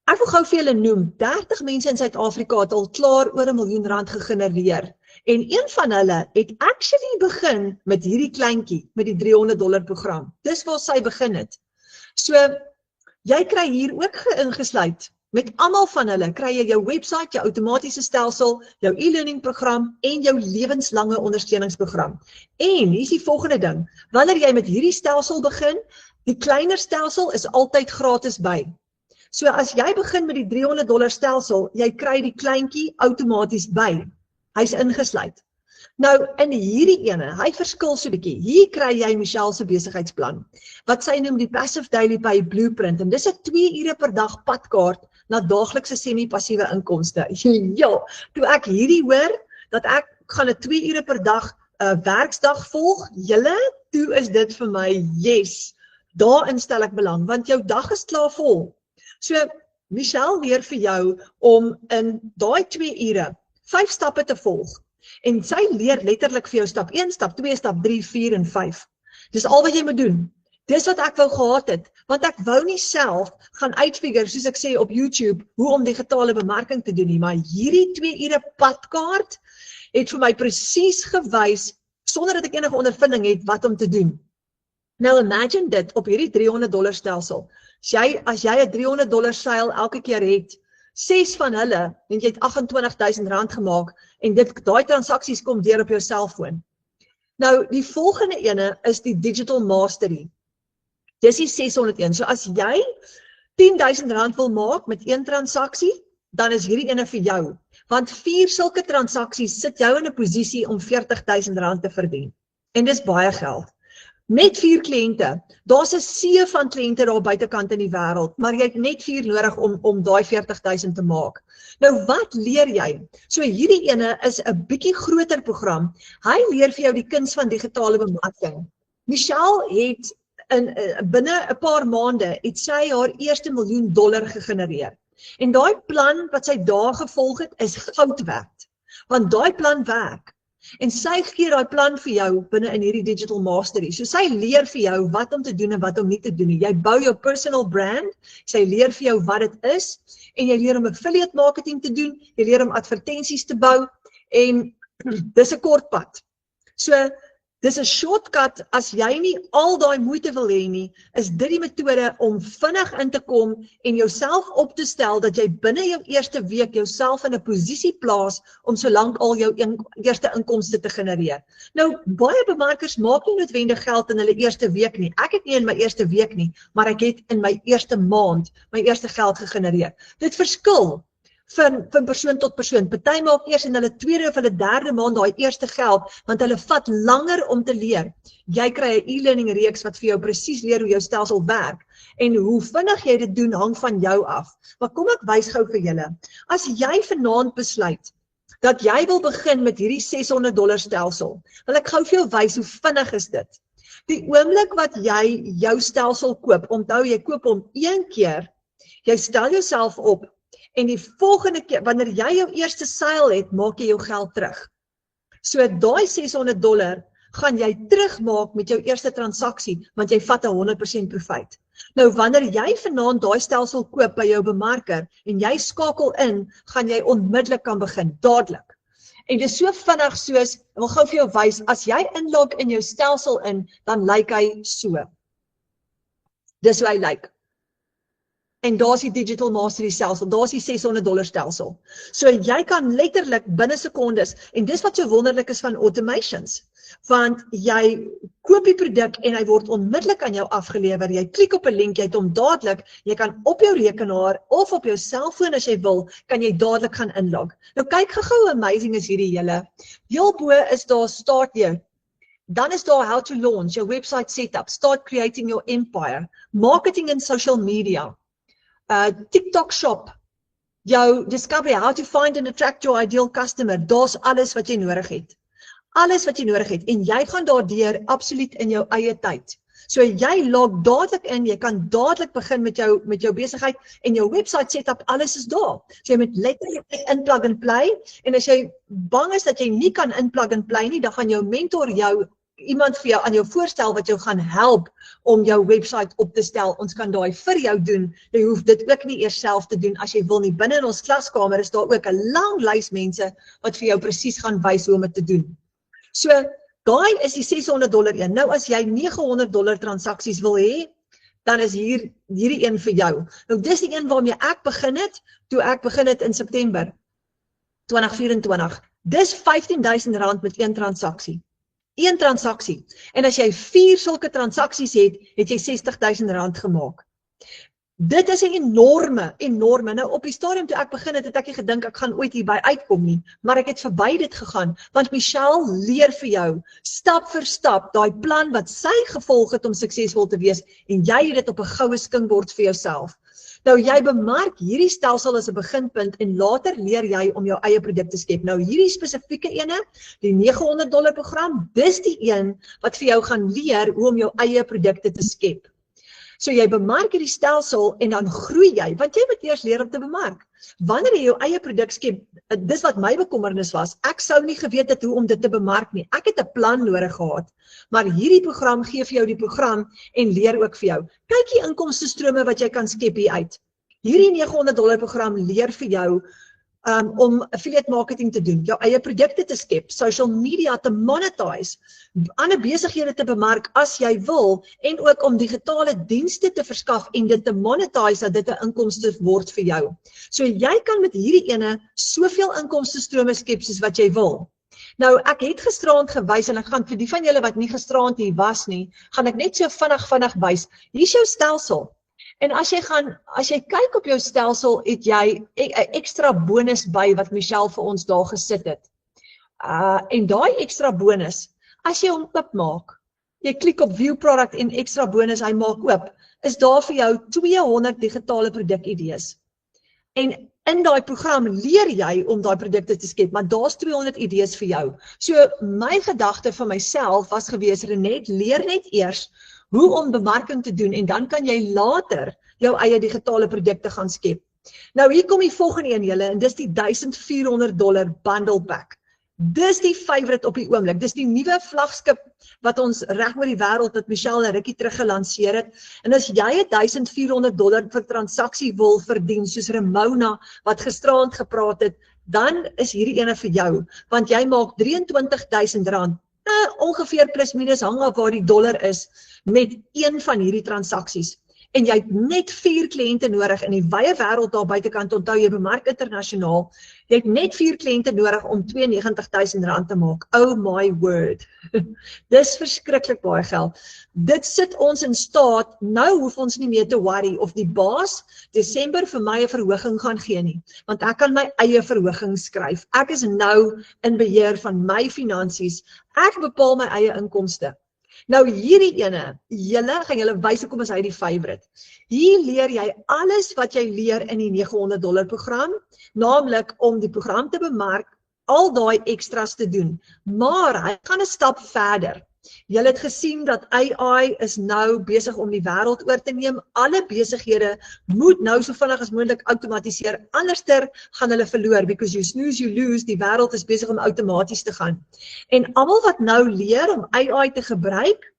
ek wil gou vir julle noem, 30 mense in Suid-Afrika het al klaar oor R1 miljoen gegenereer. En een van hulle het actually begin met hierdie kleintjie, met die $300 program. Dis waar sy begin het. So, jy kry hier ook ingesluit. Met almal van hulle kry jy jou website, jou outomatiese stelsel, jou e-learning program en jou lewenslange ondersteuningsprogram. En hier is die volgende ding. Wanneer jy met hierdie stelsel begin, die kleiner stelsel is altyd gratis by. So as jy begin met die $300 stelsel, jy kry die kleintjie outomaties by. Hy's ingesluit. Nou, in hierdie ene, hy verskil so 'n bietjie. Hier kry jy Michelle se besigheidsplan, wat sy noem die Passive Daily Pay Blueprint, en dis 'n 2 ure per dag padkaart na daaglikse semi-passiewe inkomste. Ja, toe ek hierdie hoor, dat ek gaan 'n 2 ure per dag werksdag volg, julle, toe is dit vir my, yes, daarin stel ek belang, want jou dag is klaar vol. So, Michelle leer vir jou om in daai 2 ure 5 stappe te volg. En sy leer letterlik vir jou stap 1, stap 2, stap 3, 4 en 5. Dis al wat jy moet doen. Dis wat ek wou gehad het, want ek wou nie self gaan uitfigure, soos ek sê op YouTube, hoe om digitale bemarking te doen nie, maar hierdie 2 ure padkaart het vir my presies gewys, sonder dat ek enige ondervinding het, wat om te doen. Nou imagine dit op hierdie $300 stelsel. As jy 'n $300 seil elke keer het, 6 van hulle, en jy het R28.000 gemaak, en daai transaksies kom deur op jou selfoon. Nou, die volgende ene is die Digital Mastery. Dis die 601. So as jy R10.000 wil maak met 1 transaksie, dan is hierdie ene vir jou. Want 4 sulke transaksies sit jou in 'n posisie om R40.000 te verdien. En dis baie geld. Met 4 kliënte, daar's 'n see van kliënte daar buitekant in die wêreld, maar jy het net 4 nodig om daai 40.000 te maak. Nou wat leer jy? So hierdie ene is 'n bietjie groter program. Hy leer vir jou die kuns van digitale bemarking. Michelle het binne 'n paar maande het sy haar eerste $1 miljoen gegenereer. En daai plan wat sy daar gevolg het, is goud werd. Want daai plan werk. En sy gee daai plan vir jou binne in hierdie Digital Mastery. So sy leer vir jou wat om te doen en wat om nie te doen nie. Jy bou jou personal brand, sy leer vir jou wat dit is, en jy leer om affiliate marketing te doen, jy leer om advertensies te bou, en dis 'n kort pad. So, dis 'n shortcut, as jy nie al daai moeite wil hê nie, is dit die metode om vinnig in te kom en jouself op te stel, dat jy binne jou eerste week jouself in 'n posisie plaas, om solank al jou eerste inkomste te genereer. Nou, baie bemarkers maak nie noodwendig geld in hulle eerste week nie. Ek het nie in my eerste week nie, maar ek het in my eerste maand my eerste geld gegenereer. Dit verskil van persoon tot persoon. Party maak eers in hulle tweede of hulle derde maand daai eerste geld, want hulle vat langer om te leer. Jy kry 'n e-learning reeks wat vir jou presies leer hoe jou stelsel werk, en hoe vinnig jy dit doen hang van jou af. Maar kom ek wys gou vir julle. As jy vanaand besluit dat jy wil begin met hierdie $600 stelsel, wil ek gou vir jou wys hoe vinnig is dit. Die oomblik wat jy jou stelsel koop, onthou jy koop hom 1 keer, jy stel jouself op, en die volgende keer, wanneer jy jou eerste seil het, maak jy jou geld terug. So daai $600 gaan jy terugmaak met jou eerste transaksie, want jy vat 100% profijt. Nou wanneer jy vanaand daai stelsel koop by jou bemarker, en jy skakel in, gaan jy onmiddellik kan begin, dadelik. En dit is so vinnig soos, ek wil gou vir jou wys, as jy inlog in jou stelsel in, dan lyk hy so. Dis hoe hy lyk. En daar is die Digital Mastery stelsel, daar is die $600 stelsel. So jy kan letterlik binne sekondes, en dis wat so wonderlik is van automations, want jy koop die produk en hy word onmiddellik aan jou afgelewer, jy klik op 'n link, jy het hom dadelik, jy kan op jou rekenaar of op jou selfoon as jy wil, kan jy dadelik gaan inlog. Nou kyk gou amazing is hierdie hele. Heel bo is daar start here. Dan is daar how to launch, your website setup, start creating your empire, marketing and social media. TikTok shop, jou discovery, how to find and attract your ideal customer, daar's alles wat jy nodig het. Alles wat jy nodig het, en jy gaan daardeur absoluut in jou eie tyd. So jy log dadelik in, jy kan dadelik begin met jou besigheid en jou website setup, alles is daar. So jy moet letterlik in plug and play en as jy bang is dat jy nie kan in plug and play nie, dan gaan jou mentor iemand vir jou aan jou voorstel wat jou gaan help om jou website op te stel. Ons kan daai vir jou doen. Jy hoef dit ook nie eers self te doen as jy wil nie. Binne in ons klaskamer is daar ook 'n lang lys mense wat vir jou presies gaan wys hoe om dit te doen. So, daai is die $600 een. Nou as jy $900 transaksies wil hê, dan is hierdie een vir jou. Nou dis die een waarmee ek begin het, toe ek begin het in September 2024. Dis R15,000 met een transaksie. Een transaksie. En as jy 4 sulke transaksies het, het jy R60,000 gemaak. Dit is 'n enorme. Nou op die stadium toe ek begin het, het ek nie gedink ek gaan ooit hierby uitkom nie, maar ek het verby dit gegaan, want Michelle leer vir jou, stap vir stap, daai plan wat sy gevolg het om suksesvol te wees, en jy het dit op 'n goue skinkbord vir jouself. Nou jy bemark hierdie stelsel as 'n beginpunt en later leer jy om jou eie produk te skep. Nou hierdie spesifieke ene, die $900 program, dis die een wat vir jou gaan leer hoe om jou eie produkte te skep. So jy bemark hierdie stelsel en dan groei jy, want jy moet eers leer om te bemark. Wanneer jy jou eie produk skep, dis wat my bekommernis was, ek sou nie geweet het hoe om dit te bemark nie. Ek het 'n plan nodig gehad, maar hierdie program gee vir jou die program en leer ook vir jou. Kyk die inkomstestrome wat jy kan skep hier uit. Hierdie $900 program leer vir jou om affiliate marketing te doen, jou eie produkte te skep, social media te monetize, ander besighede te bemark as jy wil, en ook om digitale dienste te verskaf en dit te monetize, dat dit 'n inkomste word vir jou. So jy kan met hierdie ene soveel inkomstestrome skep soos wat jy wil. Nou, ek het gisteraand gewys, en ek gaan vir die van julle wat nie gisteraand hier was nie, gaan ek net so vinnig wys. Hier is jou stelsel. En as jy kyk op jou stelsel, het jy 'n ekstra bonus by wat Michelle vir ons daar gesit het. En daai ekstra bonus, as jy hom oopmaak, jy klik op view product en ekstra bonus, hy maak oop, is daar vir jou 200 digitale produkidees. En in daai program leer jy om daai produkte te skep, maar daar's 200 idees vir jou. So my gedagte vir myself was gewees, Renet, leer net eers hoe om bemarking te doen en dan kan jy later jou eie digitale produkte gaan skep. Nou hier kom die volgende een julle en dis die $1,400 bundle pack. Dis die favorite op die oomblik. Dis die nuwe vlaggenskap wat ons reg oor die wêreld wat Michelle 'n rukkie terug gelanseer het. En as jy $1,400 vir transaksie wil verdien, soos Ramona wat gisteraand gepraat het, dan is hierdie ene vir jou, want jy maak $23,000. Ongeveer plus minus hang af waar die dollar is met een van hierdie transaksies. En jy het net 4 kliënte nodig in die wye wêreld daar buitekant, onthou jy bemark internasionaal. Jy het net 4 kliënte nodig om $92,000 te maak. Oh my word. Dis verskriklik baie geld. Dit sit ons in staat, nou hoef ons nie meer te worry of die baas Desember vir my 'n verhoging gaan gee nie, want ek kan my eie verhoging skryf. Ek is nou in beheer van my finansies. Ek bepaal my eie inkomste. Nou hierdie ene, gaan julle wys hoekom is hy die favorite. Hier leer jy alles wat jy leer in die $900 program, naamlik om die program te bemark, al daai extras te doen. Maar hy gaan 'n stap verder. Julle het gesien dat AI is nou besig om die wêreld oor te neem. Alle besighede moet nou so vinnig as moontlik outomatiseer. Anderster gaan hulle verloor, because you snooze, you lose. Die wêreld is besig om outomaties te gaan. En almal wat nou leer om AI te gebruik,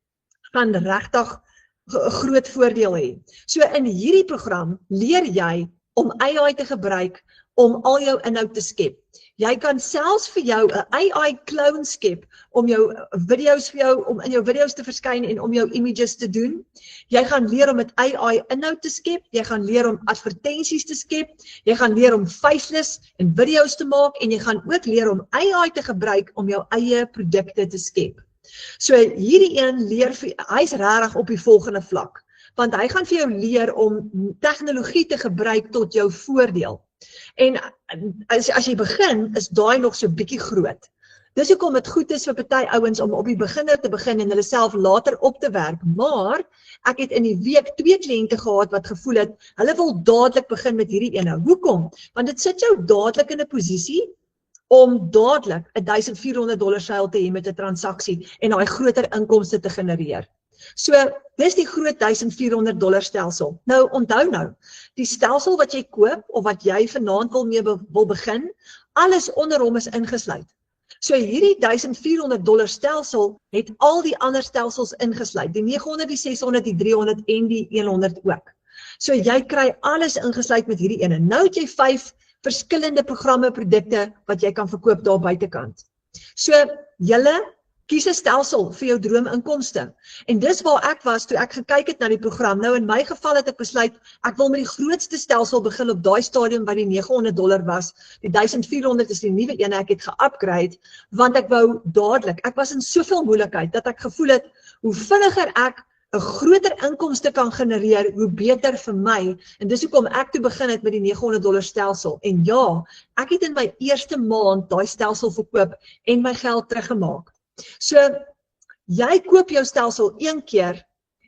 gaan regtig 'n groot voordeel hê. So in hierdie program leer jy om AI te gebruik om al jou inhoud te skep. Jy kan selfs vir jou 'n AI clone skep om jou video's vir jou, om in jou video's te verskyn en om jou images te doen. Jy gaan leer om met AI inhoud te skep, jy gaan leer om advertensies te skep, jy gaan leer om faceless en video's te maak en jy gaan ook leer om AI te gebruik om jou eie produkte te skep. So hierdie een leer hy's regtig op die volgende vlak, want hy gaan vir jou leer om tegnologie te gebruik tot jou voordeel. En as jy begin, is daai nog so bietjie groot. Dis hoekom dit goed is vir party ouens om op die beginner te begin en hulle self later op te werk. Maar ek het in die week 2 kliënte gehad wat gevoel het, hulle wil dadelik begin met hierdie ene. Hoekom? Want dit sit jou dadelik in 'n posisie om dadelik $1,400 seil te hê met 'n transaksie en daai groter inkomste te genereer. So, dis die groot $1400 stelsel. Nou, onthou nou, die stelsel wat jy koop, of wat jy vanaand wil begin, alles onder hom is ingesluit. So hierdie $1400 stelsel het al die ander stelsels ingesluit, die 900, die 600, die 300 en die 100 ook. So jy kry alles ingesluit met hierdie ene. Nou het jy 5 verskillende programme, produkte wat jy kan verkoop daar buitekant. So julle kies 'n stelsel vir jou droominkomste. En dis waar ek was toe ek gekyk het na die program. Nou in my geval het ek besluit, ek wil met die grootste stelsel begin op daai stadium wat die $900 was. Die 1400 is die nuwe ene, ek het ge-upgrade, want ek wou dadelik, ek was in soveel moeilikheid, dat ek gevoel het, hoe vinniger ek 'n groter inkomste kan genereer, hoe beter vir my. En dis hoekom ek toe begin het met die $900 stelsel. En ja, ek het in my eerste maand daai stelsel verkoop en my geld teruggemaak. So, jy koop jou stelsel een keer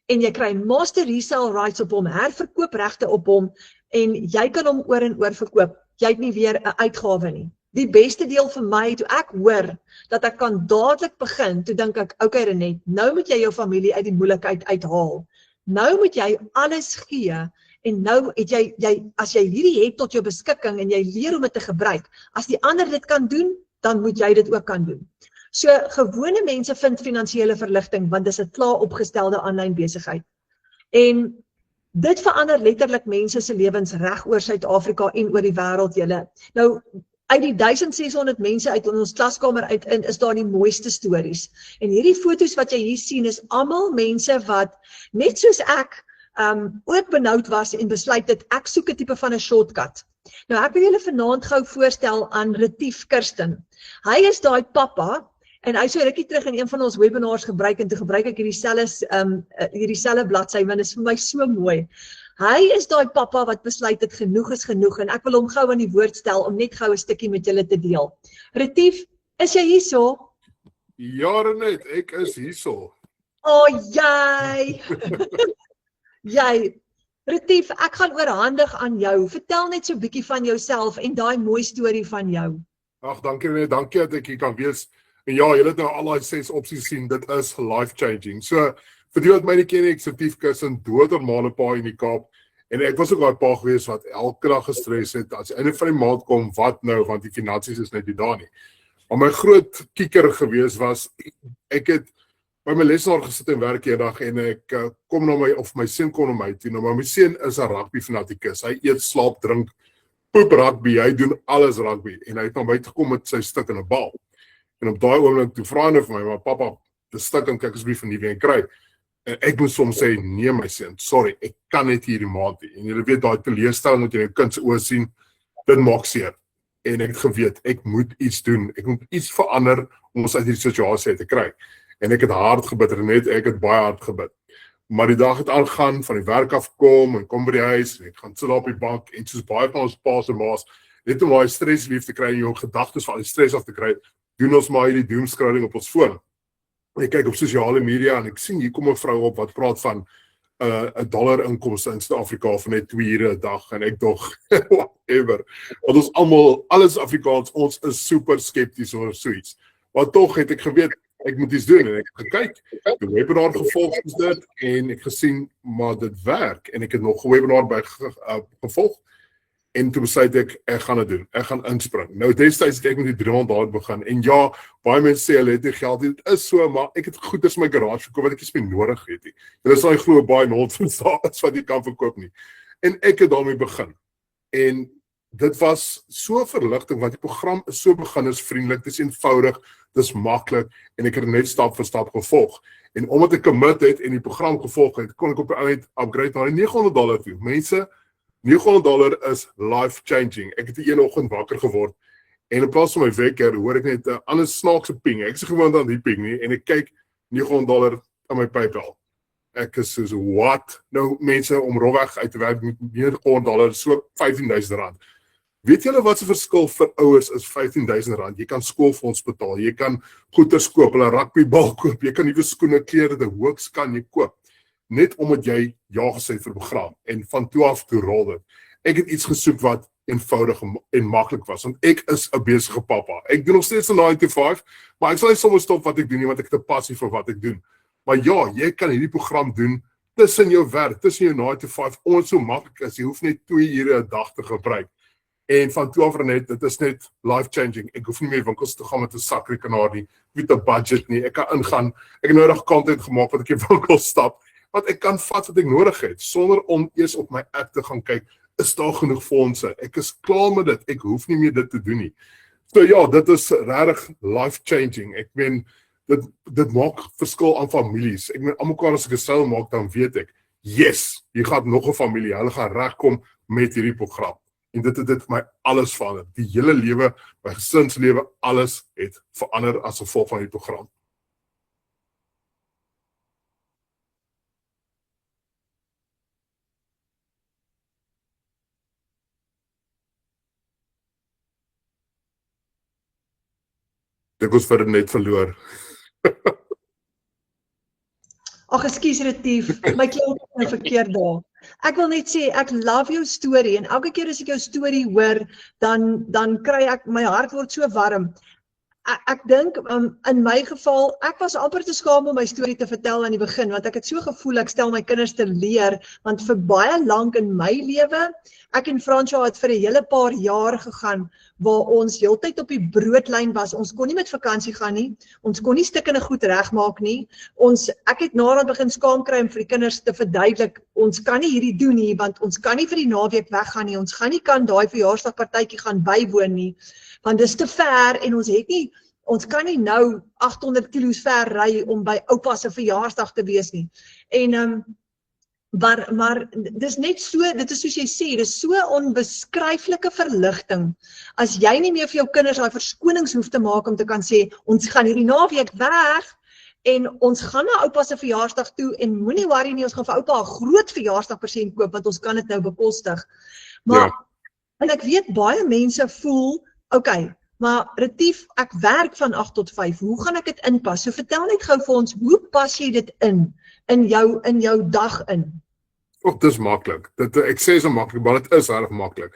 en jy kry master resale rights op hom, herverkoopregte op hom en jy kan hom oor en oor verkoop. Jy het nie weer 'n uitgawe nie. Die beste deel vir my, toe ek hoor dat ek kan dadelik begin, toe dink ek, okay Renet, nou moet jy jou familie uit die moeilikheid uithaal. Nou moet jy alles gee en nou het jy as jy hierdie het tot jou beskikking en jy leer om dit te gebruik, as die ander dit kan doen, dan moet jy dit ook kan doen. So, gewone mense vind finansiële verligting, want dis 'n klaar opgestelde aanlyn besigheid. En dit verander letterlik mense se lewens reg oor Suid-Afrika en oor die wêreld julle. Nou, uit die 1600 mense uit ons klaskamer uit is daar die mooiste stories. En hierdie foto's wat jy hier sien is almal mense wat, net soos ek, ook benoud was en besluit het, ek soek 'n tipe van 'n shortcut. Nou, ek wil julle vanaand gou voorstel aan Retief Kirsten. Hy is daai pappa, en hy so rukkie terug in een van ons webinars gebruik, en toe gebruik ek hierdie selfe bladsy, want dit is vir my so mooi. Hy is daai pappa wat besluit het genoeg is genoeg, en ek wil hom gou aan die woord stel, om net gou 'n stukkie met julle te deel. Retief, is jy hierso? Ja, Renet, ek is hierso. Jy! Jy! Retief, ek gaan oorhandig aan jou. Vertel net so 'n bietjie van jouself en daai mooi storie van jou. Ag, dankie Renet, dankie dat ek hier kan wees. En ja, julle het nou al daai 6 opsies sien, dit is life-changing. So, vir die wat my nie ken, ek is Retief Kirsten, doodnormale pa in die Kaap. En ek was ook daai pa gewees wat elke dag gestres het, as die einde van die maand kom, wat nou, want die finansies is net nie daar nie. Maar my groot kieker gewees was, ek het by my lesenaar gesit en werk eendag, en ek kom na my, of my seun kom na my toe, nou, maar my seun is 'n rugby fanatikus. Hy eet, slaap, drink, poep rugby, hy doen alles rugby, en hy het na my toe gekom met sy stik en 'n bal. En op daai oomblik toe vra hy vir my, maar pappa, die stik en kyk asseblief van die weer kry. En ek moet soms sê, nee my seun, sorry, ek kan net hierdie maand nie. En julle weet, daai teleurstelling wat jy in jou kind se oë sien, dit maak seer. En ek het geweet, ek moet iets doen, ek moet iets verander om ons uit hierdie situasie uit te kry. En ek het hard gebid, Renet, ek het baie hard gebid. Maar die dag het aangaan, van die werk afkom, en kom by die huis, en ek gaan sit daar op die bank, en soos baie van ons pa's en ma's, net om daai stres lief te kry, en jou gedagtes van die stres af te kry, doen ons maar hierdie doomscrolling op ons foon. En ek kyk op sosiale media, en ek sien, hier kom 'n vrou op, wat praat van $1 inkomste in Suid-Afrika van net 2 ure 'n dag, en ek dog, whatever. Want ons almal, alles Afrikaans, ons is super skepties oor soets. Maar tog het ek geweet, ek moet iets doen, en ek het gekyk, die webinar gevolg is dit, en ek gesien, maar dit werk, en ek het nog 'n webinar by gevolg, en toe besluit ek gaan dit doen, ek gaan inspring. Nou destyds het ek met die $300 begin, en ja, baie mense sê hulle het nie geld, dit is so, maar ek het goeders in my garage verkoop wat ek nie meer nodig het nie. Hulle sal nie glo baie nonsens daar is wat jy kan verkoop nie. En ek het daarmee begin. En dit was so verligting, want die program is so beginnersvriendelik, dit is eenvoudig, dit is maklik, en ek het net stap vir stap gevolg. En omdat ek commit het en die program gevolg het, kon ek op die einde upgrade na die $900 toe. Mense, $900 is life-changing. Ek het een oggend wakker geword, en in plaas van my wekker, hoor ek net 'n ander snaakse ping. Ek is gewoond aan die ping nie, en ek kyk $900 aan my PayPal. Ek is soos, what? Nou, mense, om rofweg uit te werk met $900, so R15,000. Weet julle wat se verskil vir ouers is R15,000? Jy kan skoolfonds betaal, jy kan goeders koop, 'n rugbybal koop, jy kan nuwe skoene, klere, die hoogs kan jy koop. Net omdat jy ja gesê het vir program, en van toe af toe rol dit. Ek het iets gesoek wat eenvoudig en maklik was, want ek is 'n besige pappa. Ek doen nog steeds 'n 9 to 5, maar ek sal nie sommer stop wat ek doen nie, want ek het 'n passie vir wat ek doen. Maar ja, jy kan hierdie program doen tussen jou werk, tussen jou 9 to 5, ons so maklik is, jy hoef net 2 ure 'n dag te gebruik. En van 12 net, dit is net life-changing. Ek hoef nie meer winkels te gaan met 'n sakrekenaar nie, met 'n budget nie. Ek kan ingaan, ek het nodig content gemaak wat ek in winkels stap, want ek kan vat wat ek nodig het, sonder om eers op my app te gaan kyk, is daar genoeg fondse? Ek is klaar met dit, ek hoef nie meer dit te doen nie. So ja, dit is regtig life-changing. Ek meen, dit maak verskil aan families. Ek meen, almekaar as ek 'n seil maak, dan weet ek, yes, jy gaan nog 'n familie, hulle gaan regkom met hierdie program. En dit het vir my alles verander. Die hele lewe, my gesinslewe, alles het verander as gevolg van die program. Ek was vir net verloor. Ag, ekskuus Retief, my keel is verkeerd daar. Ek wil net sê, ek love jou storie en elke keer as ek jou storie hoor, dan kry ek, my hart word so warm. Ek dink, in my geval, ek was amper te skaam om my storie te vertel aan die begin, want ek het so gevoel, ek stel my kinders te leer, want vir baie lank in my lewe, ek en Fransja het vir 'n hele paar jaar gegaan, waar ons heeltyd op die broodlyn was, ons kon nie met vakansie gaan nie, ons kon nie stikkende goed regmaak nie, ek het naderhand begin skaam kry om vir die kinders te verduidelik, ons kan nie hierdie doen nie, want ons kan nie vir die naweek weggaan nie, ons gaan nie kan daai verjaarsdagpartytjie gaan bywoon nie, want dis te ver en ons kan nie nou 800 kilos ver ry om by oupa se verjaarsdag te wees nie. En maar dis net so, dit is soos jy sê, dis so onbeskryflike verligting. As jy nie meer vir jou kinders daai verskonings hoef te maak om te kan sê, ons gaan hierdie naweek weg en ons gaan na oupa se verjaarsdag toe en moenie worry nie, ons gaan vir oupa 'n groot verjaarsdagpresent koop want ons kan dit nou bekostig. Maar en ek weet baie mense voel, okay, maar Retief, ek werk van 8 tot 5, hoe gaan ek dit inpas? So vertel net gou vir ons, hoe pas jy dit in jou dag in? Dit is maklik. Ek sê so maklik, maar dit is regtig maklik.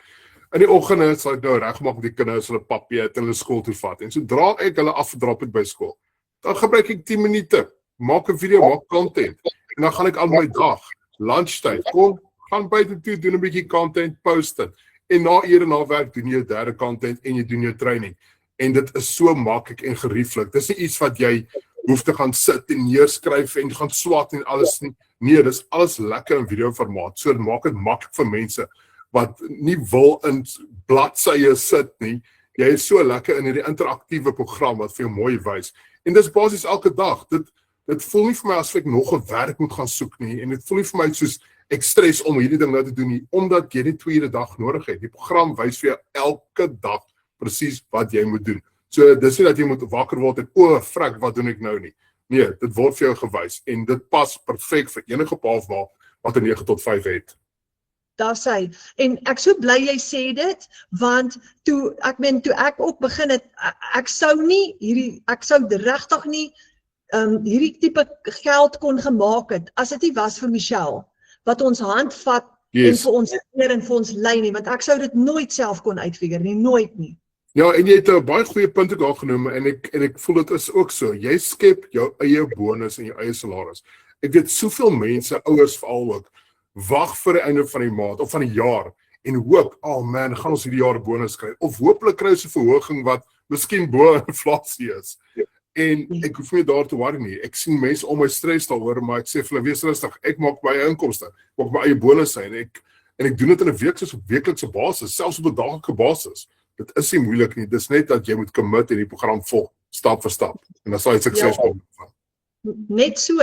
In die oggende sal ek nou regmaak met die kinders, hulle papie uit hulle skool toe vat. En sodra ek hulle afgedrop het by skool, dan gebruik ek 10 minute, maak 'n video, maak content. En dan gaan ek aan my dag, lunchtyd, kom, gaan buite toe, doen 'n bietjie content, post dit. En na ure na werk doen jy jou derde content en jy doen jou training. En dit is so maklik en gerieflik. Dis nie iets wat jy hoef te gaan sit en neerskryf en gaan swat en alles nie. Nee, dis alles lekker in videoformaat. So maak dit maklik vir mense wat nie wil in bladsye sit nie. Jy is so lekker in hierdie interaktiewe program wat vir jou mooi wys. En dis basies elke dag. Dit voel nie vir my asof ek nog 'n werk moet gaan soek nie. En dit voel nie vir my soos ek stres om hierdie ding nou te doen nie, omdat jy die 2 ure dag nodig het. Die program wys vir jou elke dag presies wat jy moet doen. So dis nie dat jy moet wakker word en frek, wat doen ek nou nie. Nee, dit word vir jou gewys en dit pas perfek vir enige pa of ma wat 'n 9 tot 5 het. Daar sê, en ek so bly jy sê dit, want toe ek ook begin het, ek sou regtig nie hierdie tipe geld kon gemaak het, as dit nie was vir Michelle, wat ons hand vat en vir ons leer en vir ons lei nie, want ek sou dit nooit self kon uitfigure nie, nooit nie. Ja, en jy het 'n baie goeie punt ook genoem en ek voel dit is ook so. Jy skep jou eie bonus en jou eie salaris. Ek weet soveel mense, ouers veral ook, wag vir die einde van die maand of van die jaar en hoop, oh man, gaan ons hierdie jaar 'n bonus kry of hopelik kry ons 'n verhoging wat miskien bo inflasie is. En ek hoef nie daar te worry nie. Ek sien mense om my stres daaroor, maar ek sê vir hulle, wees rustig. Ek maak my eie inkomste. Ek maak my eie bonusse en ek doen dit in 'n weeklikse basis, selfs op 'n daaglikse basis. Dit is nie moeilik nie. Dis net dat jy moet commit en die program volg, stap vir stap. En dan sal jy suksesvol wees. Net so.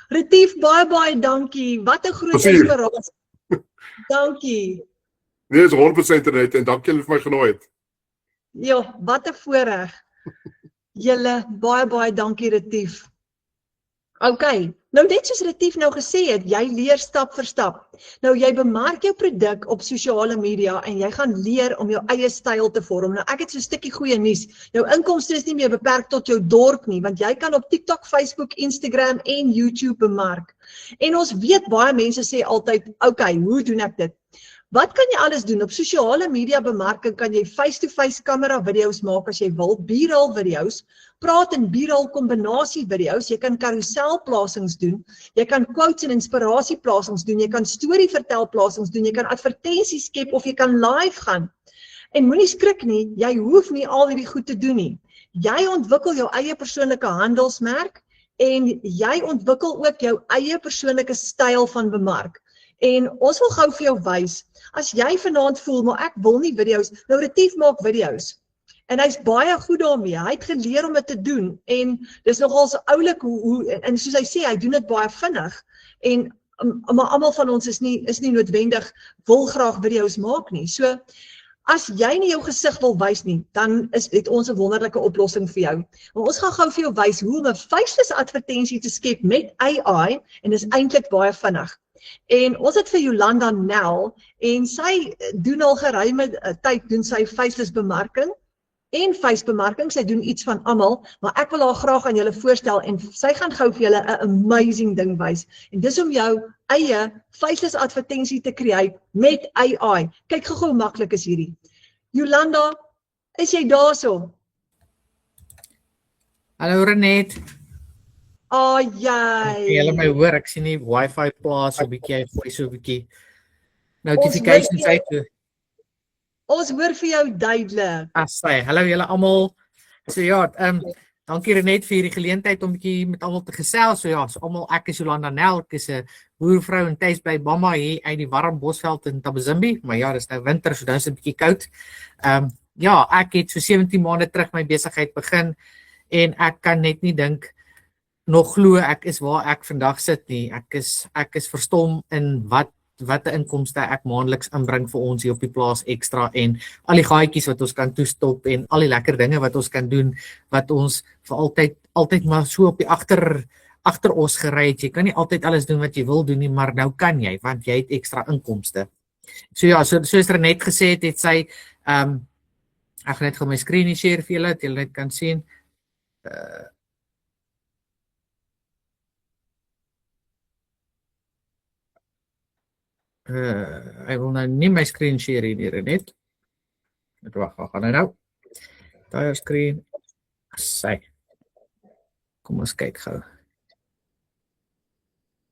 Retief, baie dankie. Wat 'n groot inspirasie. Dankie. Nee, is 100% reg en dankie vir my genooi het. Ja, wat 'n voorreg. Julle, baie dankie Retief. Okay, nou net soos Retief nou gesê het, jy leer stap vir stap. Nou jy bemark jou produk op sosiale media en jy gaan leer om jou eie styl te vorm. Nou ek het so 'n stukkie goeie nuus. Jou inkomste is nie meer beperk tot jou dorp nie, want jy kan op TikTok, Facebook, Instagram en YouTube bemark. En ons weet baie mense sê altyd, okay, hoe doen ek dit? Wat kan jy alles doen? Op sosiale media bemarking kan jy face-to-face kamera video's maak as jy wil, B-roll video's, praat en B-roll kombinasie video's, jy kan carouselplasings doen, jy kan quotes en inspirasieplasings doen, jy kan storie vertelplasings doen, jy kan advertensies skep of jy kan live gaan. En moenie skrik nie, jy hoef nie al hierdie goed te doen nie. Jy ontwikkel jou eie persoonlike handelsmerk en jy ontwikkel ook jou eie persoonlike styl van bemark. En ons wil gou vir jou wys, as jy vanaand voel, maar ek wil nie video's, nou Retief maak video's. En hy's baie goed daarmee, hy het geleer om dit te doen, en dis nogal so oulik en soos hy sê, hy doen dit baie vinnig, en maar almal van ons is nie noodwendig, wil graag video's maak nie, so, as jy nie jou gesig wil wys nie, dan het ons 'n wonderlike oplossing vir jou. Maar ons gaan gou vir jou wys hoe om 'n faceless advertensie te skep met AI, en dis eintlik baie vinnig. En ons het vir Jolanda Nel, en sy doen al geruime tyd, doen sy faceless bemarking, en face-bemarking, sy doen iets van almal, maar ek wil haar graag aan julle voorstel, en sy gaan gou vir julle 'n amazing ding wys, en dis om jou eie faceless advertensie te create met AI. Kyk gou hoe maklik is hierdie. Jolanda, is jy daarso? Hallo Renet. Jy. Julle my hoor, ek sien nie wifi plaas so 'n bietjie, hy gooi so 'n bietjie notifications uit toe. Ons hoor vir jou duidelik. Sê, hallo julle almal. So ja, dankie Renet vir hierdie geleentheid om 'n bietjie met almal te gesels. So ja, so almal, ek is Jolanda Nel, ek is 'n boervrou en tuis by mamma hier uit die warm Bosveld in Tabazimbi, maar ja, dis nou winter, so dan is dit 'n bietjie koud. Ja, ek het so 17 maande terug my besigheid begin en ek kan net nie dink nog glo ek is waar ek vandag sit nie. Ek is verstom in wat 'n inkomste ek maandeliks inbring vir ons hier op die plaas ekstra, en al die gaatjies wat ons kan toestop en al die lekker dinge wat ons kan doen, wat ons vir altyd maar so op die agter ons gery het. Jy kan nie altyd alles doen wat jy wil doen nie, maar nou kan jy, want jy het ekstra inkomste. So ja, soos Renet gesê het sy, ek gaan net gou my screen share vir julle, dat julle net kan sien. Ek wil nou nie my screen share hier net. Wag, gaan nou. Daar screen. Sy. Kom ons kyk gou.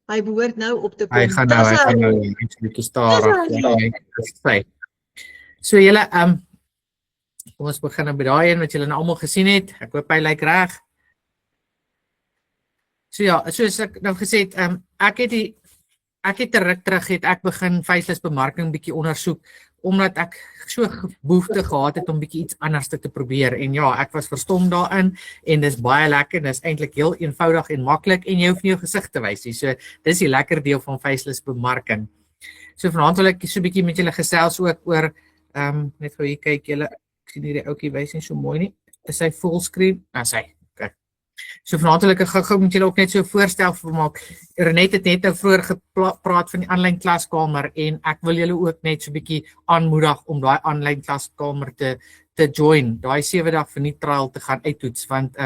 Hy behoort nou op te kom. Hy gaan nou net 'n bietjie stadig. So julle, kom ons begin nou by daai een wat julle nou almal gesien het. Ek hoop hy lyk reg. So ja, soos ek nou gesê het, ek het 'n ruk terug ek begin faceless bemarking bietjie ondersoek, omdat ek so behoefte gehad het om bietjie iets anders te probeer, en ja, ek was verstom daarin, en dis baie lekker, dis eintlik heel eenvoudig en maklik, en jy hoef nie jou gesig te wys nie, so dis die lekker deel van faceless bemarking. So vanaand wil ek so bietjie met julle gesels ook oor, net gou hier kyk julle, ek sien hierdie ouetjie wys nie so mooi nie, is hy fullscreen? Sy. So vanaand wil ek gou met julle ook net so 'n voorstel maak. Renet het net nou vroeër gepraat van die aanlyn klaskamer, en ek wil julle ook net so 'n bietjie aanmoedig om daai aanlyn klaskamer te join, daai 7 dae verniet trial te gaan uittoets, want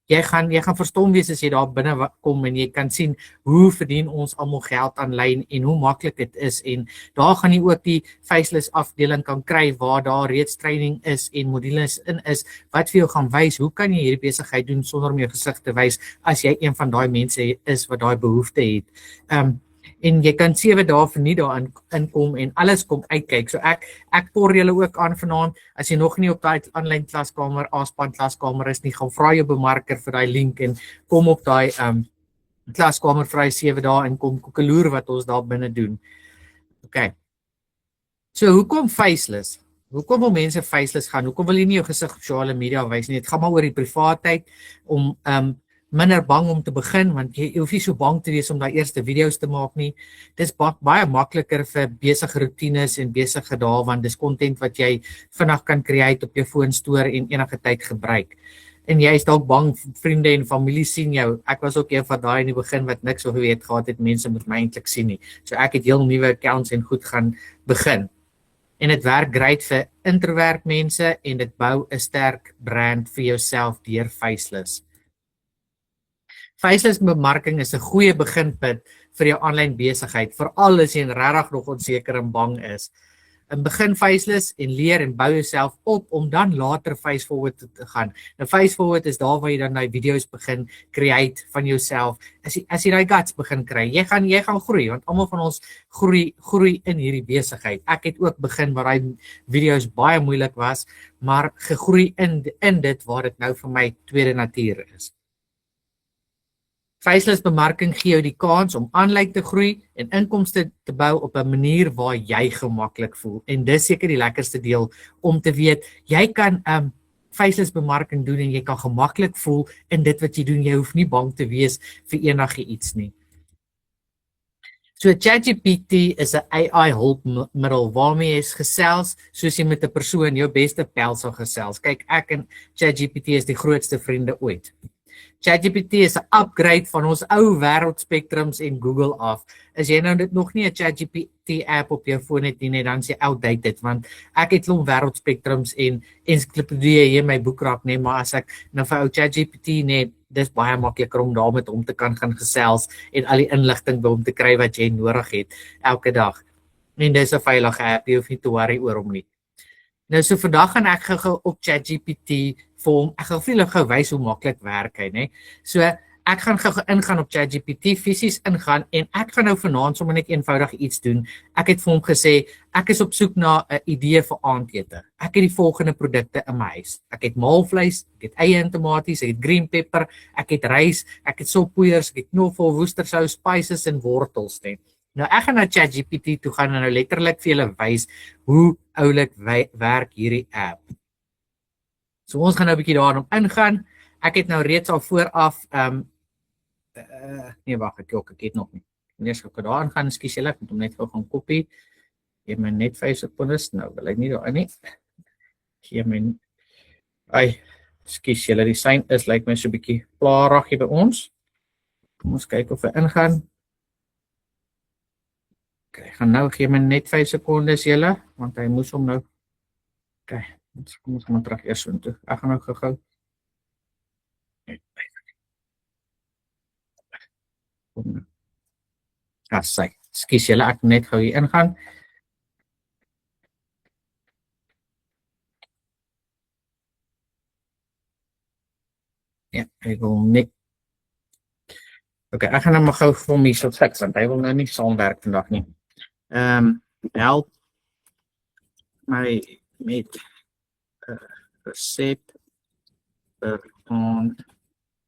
jy gaan verstom wees as jy daar binne kom en jy kan sien hoe verdien ons almal geld aanlyn en hoe maklik dit is, en daar gaan jy ook die faceless afdeling kan kry waar daar reeds training is en modules in is wat vir jou gaan wys hoe kan jy hierdie besigheid doen sonder om jou gesig te wys as jy een van daai mense is wat daai behoefte het. En jy kan 7 dae verniet daar inkom en alles kom uitkyk. So ek por julle ook aan vanaand, as jy nog nie op daai aanlyn klaskamer, Aspan klaskamer is nie, gaan vra jou bemarker vir daai link en kom op daai klaskamer vir daai 7 dae en kom koekeloer wat ons daar binne doen. Okay. So hoekom faceless? Hoekom wil mense faceless gaan? Hoekom wil jy nie jou gesig op sosiale media wys nie? Dit gaan maar oor die privaatheid, om minder bang om te begin, want jy hoef nie so bang te wees om daai eerste video's te maak nie. Dis baie makliker vir besige roetines en besige dae, want dis content wat jy vinnig kan create op jou foon stoor en enige tyd gebruik. En jy is dalk bang, vriende en familie sien jou. Ek was ook een van daai in die begin wat niks of weet gehad het, mense moet my eintlik sien nie. So ek het heel nuwe accounts en goed gaan begin. En dit werk great vir introvert mense en dit bou 'n sterk brand vir jouself deur faceless. Faceless bemarking is 'n goeie beginpunt vir jou aanlyn besigheid, veral as jy regtig nog onseker en bang is. begin faceless en leer en bou jouself op om dan later face forward te gaan. Nou face forward is daar waar jy dan die video's begin create van jouself. As jy daai guts begin kry, jy gaan groei, want almal van ons groei in hierdie besigheid. Ek het ook begin waar daai video's baie moeilik was, maar gegroei in dit waar dit nou vir my tweede natuur is. Faceless bemarking gee jou die kans om aanlyn te groei en inkomste te bou op 'n manier waar jy gemaklik voel. En dis seker die lekkerste deel om te weet, jy kan faceless bemarking doen en jy kan gemaklik voel in dit wat jy doen. Jy hoef nie bang te wees vir enigiets nie. So ChatGPT is 'n AI hulpmiddel waarmee jy gesels soos jy met 'n persoon jou beste pel sal gesels. Kyk, ek en ChatGPT is die grootste vriende ooit. ChatGPT is 'n upgrade van ons ou wêreldspektrums en Google af. As jy nou dit nog nie 'n ChatGPT app op jou foon het nie, dan is jy outdated, want ek het klomp wêreldspektrums en ensiklopedieë hier in my boekrak, nee, maar as ek nou vir ou ChatGPT nee, dis baie makliker om daar met hom te kan gaan gesels en al die inligting by hom te kry wat jy nodig het elke dag. En dis 'n veilige app, jy hoef nie te worry oor hom nie. Nou so vandag gaan ek gou op ChatGPT vir hom, ek gaan vir julle gou wys hoe maklik werk hy, né? So ek gaan gou ingaan op ChatGPT, fisies ingaan en ek gaan nou vanaand sommer net eenvoudig iets doen. Ek het vir hom gesê, ek is op soek na 'n idee vir aandete. Ek het die volgende produkte in my huis. Ek het maalvleis, ek het eie en tomaties, ek het green pepper, ek het rys, ek het soppoeiers, ek het knoffel, woestersous, spices en wortels, né? Nou ek gaan na ChatGPT toe gaan en nou letterlik vir julle wys hoe oulik werk hierdie app. So ons gaan nou 'n bietjie daarop ingaan. Ek het nou reeds al vooraf nee wag, ek het nog nie. Eers gou daar ingaan, skus julle, ek moet hom net gou gaan kopie. Gee my net 5 sekondes. Nou wil hy nie daar in nie. Gee my skus julle, die sein is lyk my so 'n bietjie plaarig hier by ons. Kom ons kyk of hy ingaan. Okay, gaan nou gee my net 5 sekondes julle, want hy moes hom nou. Okay, kom ons gaan terug eers so toe. Ek gaan nou gou-gou. Skus julle, ek net gou hier ingaan. Ja, ek wil net. Okay, ek gaan nou maar gou vir hom hier so fix, want hy wil nou nie saamwerk vandag nie. Help my met resep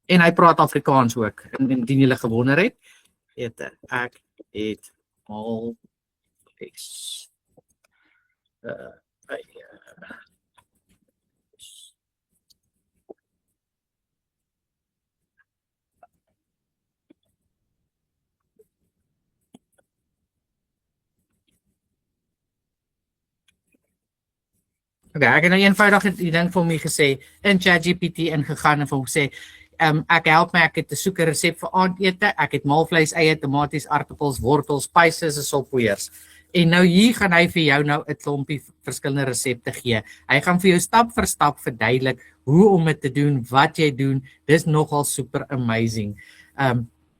en hy praat Afrikaans ook, indien julle gewonder het. Ek het al is Okay, ek het nou eenvoudig die ding vir my gesê, in ChatGPT ingegaan en vir hom gesê, ek help my, ek het 'n soek 'n resep vir aandete, ek het maalvleis, eie, tomaties, aartappels, wortels, spices en soppoeiers. En nou hier gaan hy vir jou nou 'n klompie verskillende resepte gee. Hy gaan vir jou stap vir stap verduidelik hoe om dit te doen, wat jy doen. Dis nogal super amazing.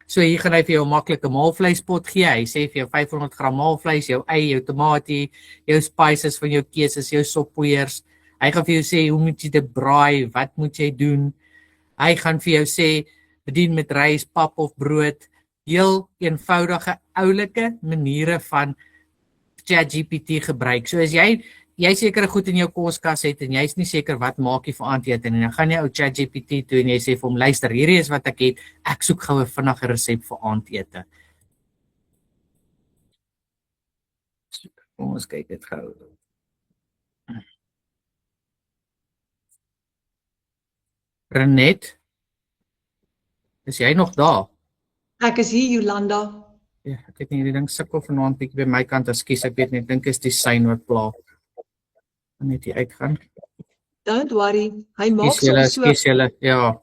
So hier gaan hy vir jou 'n maklike maalvleispot gee. Hy sê vir jou 500 gram maalvleis, jou eie, jou tomatie, jou spices van jou keuses, jou soppoeiers. Hy gaan vir jou sê hoe moet jy dit braai, wat moet jy doen? Hy gaan vir jou sê bedien met rys, pap of brood. Heel eenvoudige, oulike maniere van ChatGPT gebruik. So as jy sekere goed in jou koskas het en jy's nie seker wat maak jy vir aandete nie, dan gaan jy ou ChatGPT toe en jy sê vir hom, luister, hierdie is wat ek het, ek soek gou 'n vinnige resep vir aandete. Kom ons kyk dit gou. Renet, is jy nog daar? Ek is hier, Jolanda. Ja, ek weet nie, die ding sukkel vanaand bietjie by my kant, ekskuus, ek weet nie, ek dink is die sein wat pla. Net hier uitgaan. Don't worry, hy maak soms so. Skus julle, ja.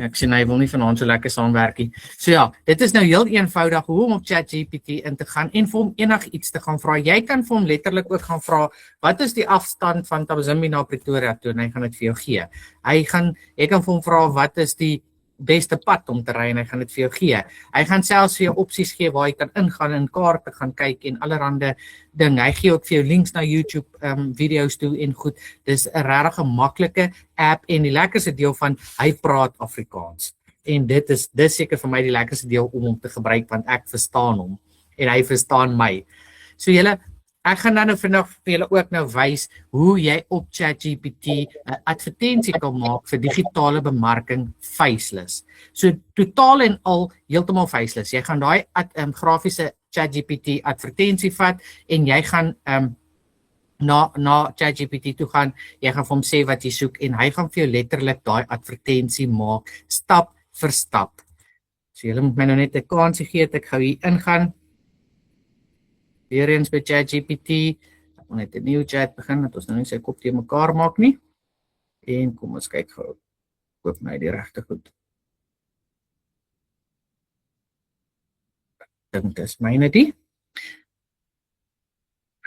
Ek sien hy wil nie vanaand so lekker saamwerk nie. So ja, dit is nou heel eenvoudig hoe om op ChatGPT in te gaan en vir hom enigiets te gaan vra. Jy kan vir hom letterlik ook gaan vra, wat is die afstand van Tabazimbi na Pretoria toe, en hy gaan dit vir jou gee. Jy kan vir hom vra, wat is die beste pad om te ry en hy gaan dit vir jou gee. Hy gaan selfs vir jou opsies gee waar jy kan ingaan en kaarte gaan kyk en allerhande ding. Hy gee ook vir jou links na YouTube video's toe en goed. Dis 'n regtig maklike app en die lekkerste deel van hy praat Afrikaans. En dis seker vir my die lekkerste deel om hom te gebruik want ek verstaan hom en hy verstaan my. So julle, ek gaan dan nou vandag vir julle ook nou wys hoe jy op ChatGPT 'n advertensie kan maak vir digitale bemarking faceless. So totaal en al heeltemal faceless. Jy gaan daai grafiese ChatGPT advertensie vat en jy gaan na ChatGPT toe gaan, jy gaan vir hom sê wat jy soek en hy gaan vir jou letterlik daai advertensie maak stap vir stap. So julle moet my nou net 'n kansie gee dat ek gou hier ingaan. Weer eens by ChatGPT. Ek moet net 'n nuwe chat begin dat ons nou nie sy kop te mekaar maak nie. En kom ons kyk gou. Koop my die regte goed. Ek dink dis myne die.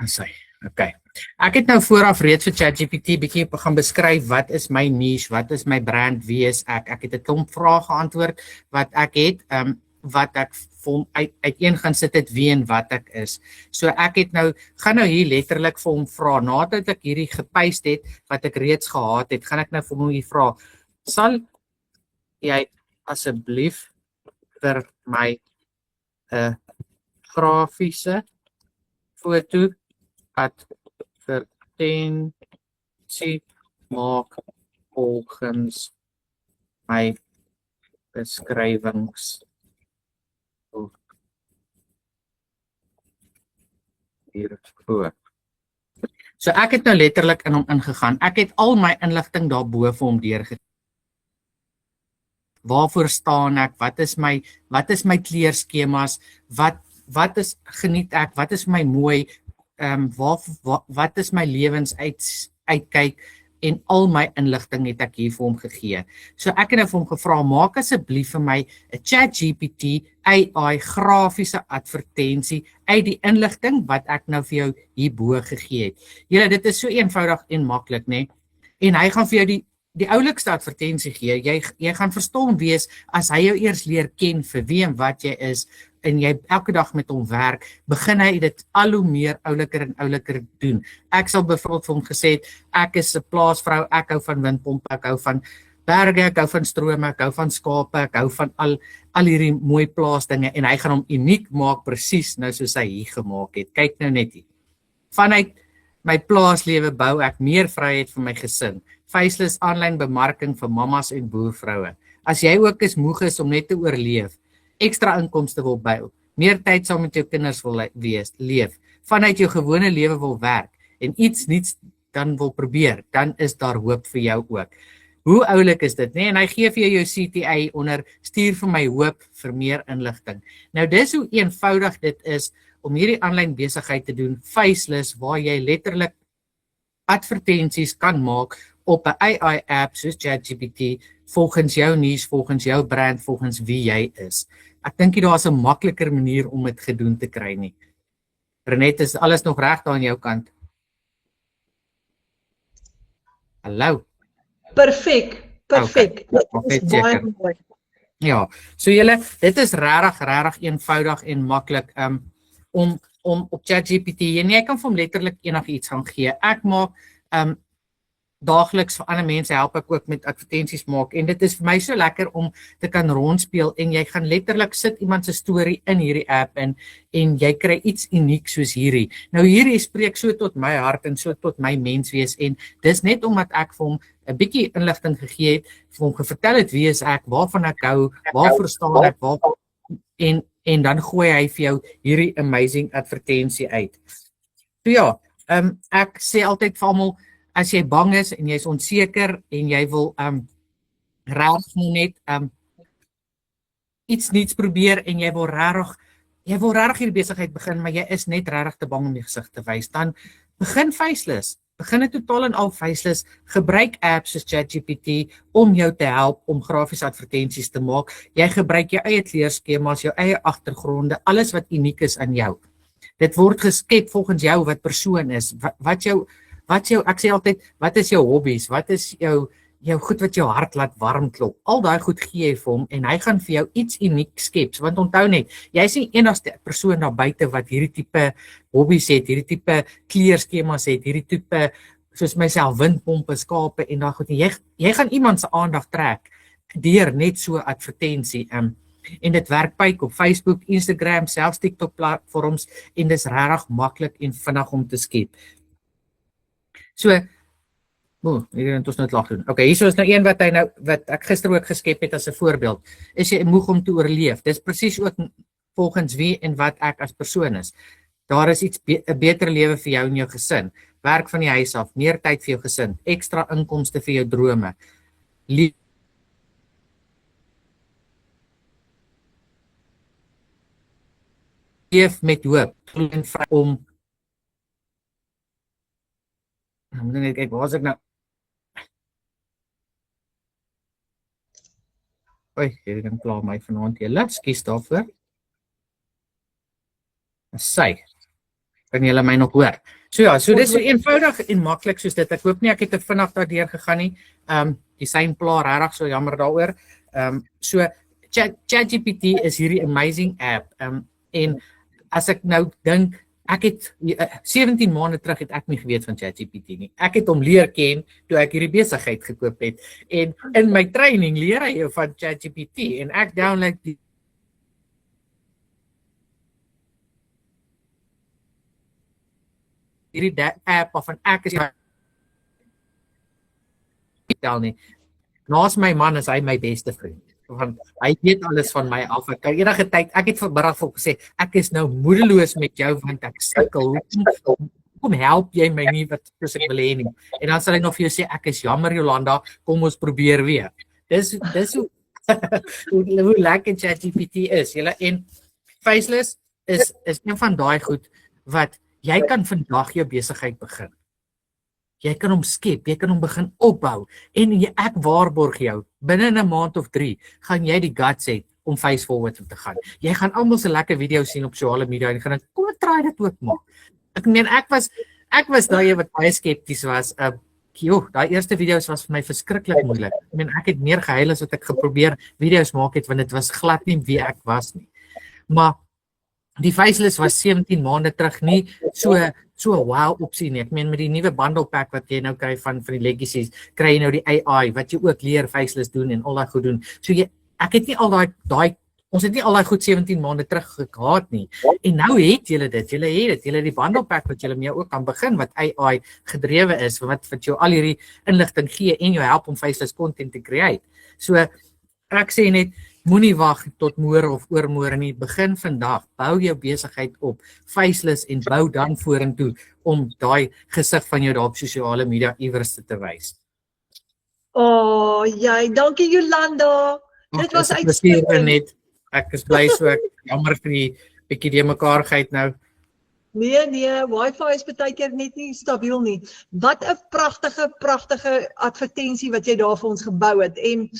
En sy. Okay. Ek het nou vooraf reeds vir ChatGPT bietjie gaan beskryf wat is my niche, wat is my brand, wie is ek. Ek het 'n klomp vrae geantwoord wat ek het, wat ek vir hom uiteen gaan sit het wie en wat ek is. So ek het gaan nou hier letterlik vir hom vra, nadat ek hierdie gepaste het wat ek reeds gehad het, gaan ek nou vir hom hier vra, sal jy asseblief vir my 'n grafiese foto advertensie maak volgens my beskrywings. So ek het nou letterlik in hom ingegaan. Ek het al my inligting daarbo vir hom deurgegaan. Waarvoor staan ek? Wat is my kleurskemas? Wat is geniet ek? Wat is my mooi? Wat is my lewensuitkyk? En al my inligting het ek hier vir hom gegee. So ek het nou vir hom gevra, maak asseblief vir my 'n ChatGPT AI grafiese advertensie uit die inligting wat ek nou vir jou hierbo gegee het. Julle, dit is so eenvoudig en maklik, né? En hy gaan vir jou die oulikste advertensie gee. Jy gaan verstom wees as hy jou eers leer ken vir wie en wat jy is en jy elke dag met hom werk, begin hy dit al hoe meer ouliker en ouliker doen. Ek sal byvoorbeeld vir hom gesê het, ek is 'n plaasvrou, ek hou van windpompe, ek hou van berge, ek hou van strome, ek hou van skape, ek hou van al hierdie mooi plaasdinge en hy gaan hom uniek maak presies nou soos hy hier gemaak het. Kyk nou net hier. Vanuit my plaaslewe bou ek meer vryheid vir my gesin. Faceless aanlyn bemarking vir mammas en boervroue. As jy ook is moeg is om net te oorleef, ekstra inkomste wil bou, meer tyd saam met jou kinders wil leef, vanuit jou gewone lewe wil werk en iets niets dan wil probeer, dan is daar hoop vir jou ook. Hoe oulik is dit, nee? En hy gee vir jou CTA onder stuur vir my hoop vir meer inligting. Nou dis hoe eenvoudig dit is om hierdie aanlyn besigheid te doen, faceless, waar jy letterlik advertensies kan maak op 'n AI app soos ChatGPT volgens jou niche, volgens jou brand, volgens wie jy is. Ek dink daar is 'n makliker manier om dit gedoen te kry nie. Renet, is alles nog reg daar aan jou kant? Hallo. Perfek. Okay. Dit is baie mooi. Ja, so julle, dit is regtig eenvoudig en maklik om op ChatGPT en jy kan vir hom letterlik enigiets gaan gee. Ek maak daagliks vir ander mense help ek ook met advertensies maak en dit is vir my so lekker om te kan rondspeel en jy gaan letterlik sit iemand se storie in hierdie app en jy kry iets uniek soos hierdie. Nou hierdie spreek so tot my hart en so tot my menswees en dis net omdat ek vir hom 'n bietjie inligting gegee het, vir hom vertel het wie is ek, waarvan ek hou, waarvoor staan ek, en dan gooi hy vir jou hierdie amazing advertensie uit. So ja, ek sê altyd vir almal, as jy bang is en jy's onseker en jy wil regtig net iets nuuts probeer en jy wil regtig hierdie besigheid begin, maar jy is net regtig te bang om jou gesig te wys, dan begin faceless. Begin dit totaal en al faceless. Gebruik apps soos ChatGPT om jou te help om grafiese advertensies te maak. Jy gebruik jou eie kleurskemas, jou eie agtergronde, alles wat uniek is aan jou. Dit word geskep volgens jou wat persoon is. Wat jou ek sê altyd, wat is jou hobbies? Wat is jou jou goed wat jou hart laat warm klop. Al daai goed gee jy vir hom en hy gaan vir jou iets uniek skep. Want onthou net, jy is nie enigste persoon daar buite wat hierdie tipe hobbies het, hierdie tipe kleerskemas het, hierdie tipe soos myself windpompe, skape en daai goed. Jy gaan iemand se aandag trek deur net so advertensie. En dit werk pyk op Facebook, Instagram, selfs TikTok platforms en dis regtig maklik en vinnig om te skep. So, hier het ons nou lag doen. Okay, hier is nou een wat ek gister ook geskep het as 'n voorbeeld. Is jy moeg om te oorleef? Dis presies ook volgens wie en wat ek as persoon is. Daar is iets 'n beter lewe vir jou en jou gesin. Werk van die huis af, meer tyd vir jou gesin, ekstra inkomste vir jou drome. Leef met hoop en vry om nou moet ek net kyk, waar is ek nou? Oei, hierdie ding pla my vanaand julle, ekskuus daarvoor. Sy, kan julle my nog hoor? So ja, so dis so eenvoudig en maklik soos dit. Ek hoop nie ek het te vinnig daardeur gegaan nie. Die sein pla regtig so jammer daaroor. So ChatGPT is hierdie amazing app. En as ek nou dink, ek het 17 maande terug het ek nie geweet van ChatGPT nie. Ek het hom leer ken toe ek hierdie besigheid gekoop het. En in my training leer hy jou van ChatGPT en ek download hierdie app of 'n ek is tel nie. Naas my man is hy my beste vriend. Want hy weet alles van my af. Ek kan enige tyd, ek het vanmiddag vir hom gesê, ek is nou moedeloos met jou want ek sukkel. Kom help jy my nie wat soos ek wil hê nie. En dan sal hy nog vir jou sê, ek is jammer Jolanda, kom ons probeer weer. Dis hoe hoe lekker ChatGPT is. Julle en Faceless is een van daai goed wat jy kan vandag jou besigheid begin. Jy kan hom skep, jy kan hom begin opbou en ek waarborg jou, binne 'n maand of 3 gaan jy die guts hê om face forward te gaan. Jy gaan almal se lekker video's sien op sosiale media en gaan kom ek try dit ook maar. Ek meen ek was daai wat baie skepties was. Daai eerste video's was vir my verskriklik moeilik. Ek meen ek het meer gehuil as wat ek geprobeer video's maak het want dit was glad nie wie ek was nie. Maar die Faceless was 17 maande terug nie so wow opsie nie. Ek meen met die nuwe bundle pack wat jy nou kry van die legacies, kry jy nou die AI wat jy ook leer Faceless doen en al daai goed doen. So ek het nie al daai ons het nie al daai goed 17 maande terug gehad nie. En nou het julle dit. Julle het die bundle pack wat julle mee ook kan begin wat AI gedrewe is wat jou al hierdie inligting gee en jou help om Faceless content te create. So ek sê net moenie wag tot môre of oormôre nie. Begin vandag. Bou jou besigheid op Faceless en bou dan vorentoe om daai gesig van jou daar op sosiale media iewers te wys. Dankie Jolanda. Dit was uitstekend. Ek is bly so ek jammer vir die bietjie die mekaarheid nou. Nee, wifi is baie keer net nie stabiel nie. Wat 'n pragtige advertensie wat jy daar vir ons gebou het. En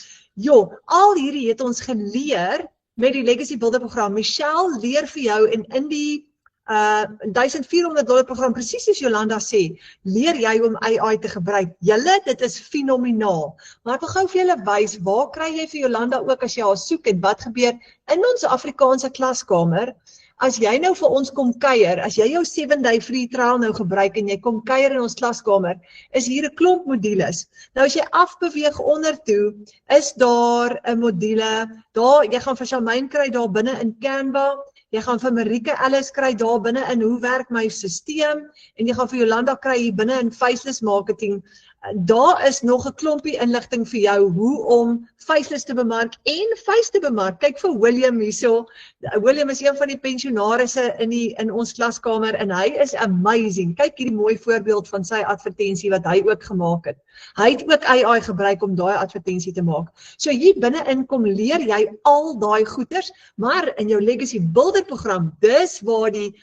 al hierdie het ons geleer met die Legacy Builder program. Michelle leer vir jou en in die $1,400 program, presies soos Jolanda sê, leer jy om AI te gebruik. Dit is fenomenaal. Maar ek wil gou vir julle wys, waar kry jy vir Jolanda ook as jy haar soek en wat gebeur in ons Afrikaanse klaskamer? As jy nou vir ons kom kuier, as jy jou 7-day free trial nou gebruik en jy kom kuier in ons klaskamer, is hier 'n klomp modules. Nou as jy afbeweeg onder toe, is daar 'n module, jy gaan vir Charmaine kry daar binne in Canva, jy gaan vir Marike Ellis kry daar binne in hoe werk my stelsel en jy gaan vir Jolanda kry hier binne in Faceless marketing. Daar is nog 'n klompie inligting vir jou hoe om Faceless te bemark en Face te bemark. Kyk vir William hierso. William is een van die pensionarisse in ons klaskamer en hy is amazing. Kyk hierdie mooi voorbeeld van sy advertensie wat hy ook gemaak het. Hy het ook AI gebruik om daai advertensie te maak. So hier binne-in kom leer jy al daai goeters, maar in jou Legacy Builder program, dis waar die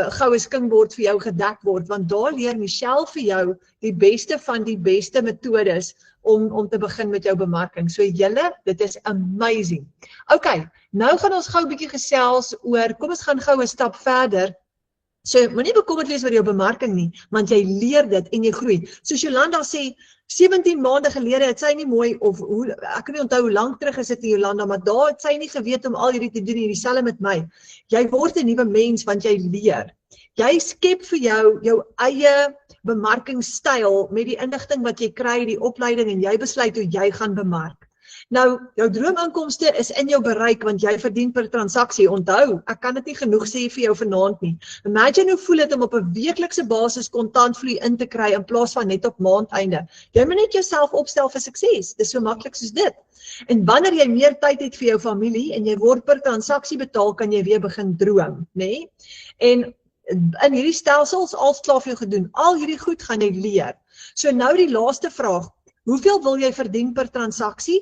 goue skinkbord vir jou gedek word, want daar leer Michelle vir jou die beste van die beste metodes om te begin met jou bemarking. So dit is amazing. Okay, nou gaan ons gou 'n bietjie gesels oor, kom ons gaan gou 'n stap verder. So, moenie bekommerd wees oor jou bemarking nie, want jy leer dit en jy groei. Soos Jolanda sê, 17 maande gelede het sy nie mooi, of hoe, ek kan nie onthou hoe lank terug is dit in Jolanda, maar daar het sy nie geweet om al hierdie te doen, dieselfde met my. Jy word 'n nuwe mens want jy leer. Jy skep vir jou eie bemarkingstyl met die inligting wat jy kry, die opleiding, en jy besluit hoe jy gaan bemark. Nou, jou droominkomste is in jou bereik want jy verdien per transaksie. Onthou, ek kan dit nie genoeg sê vir jou vanaand nie. Imagine hoe voel dit om op 'n weeklikse basis kontantvloei in te kry in plaas van net op maandeinde. Jy moet net jouself opstel vir sukses. Dis so maklik soos dit. En wanneer jy meer tyd het vir jou familie en jy word per transaksie betaal, kan jy weer begin droom, nê? En in hierdie stelsels als klaar vir jou gedoen. Al hierdie goed gaan jy leer. So nou die laaste vraag. Hoeveel wil jy verdien per transaksie?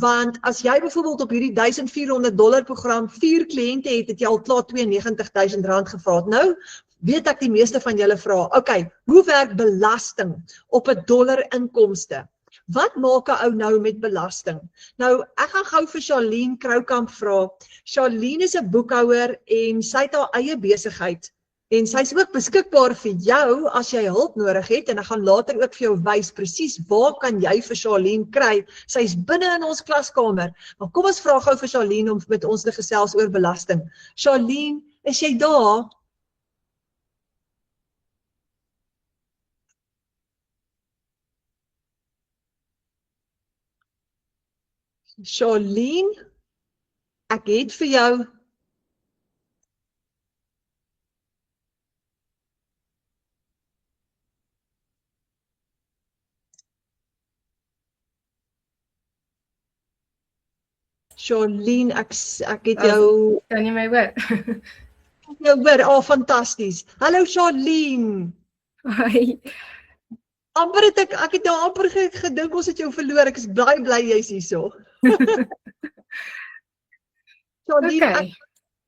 Want as jy byvoorbeeld op hierdie $1,400 program 4 kliënte het jy al klaar R92,000 gevra. Nou weet ek die meeste van julle vra, okay, hoe werk belasting op 'n dollar inkomste? Wat maak 'n ou nou met belasting? Nou, ek gaan gou vir Charlene Kroukamp vra. Charlene is 'n boekhouer en sy het haar eie besigheid. En sy is ook beskikbaar vir jou as jy hulp nodig het, en ek gaan later ook vir jou wys presies waar kan jy vir Charlene kry. Sy is binne in ons klaskamer. Maar kom ons vra gou vir Charlene om met ons te gesels oor belasting. Charlene, is jy daar? Charlene, ek het vir jou Charlene, ek het jou... Kan jy my hoor? jou hoor, fantasties. Hallo Charlene. Hoi. Amper het ek het nou amper gedink ons het jou verloor. Ek is bly jy's hierso. Charlene, Okay.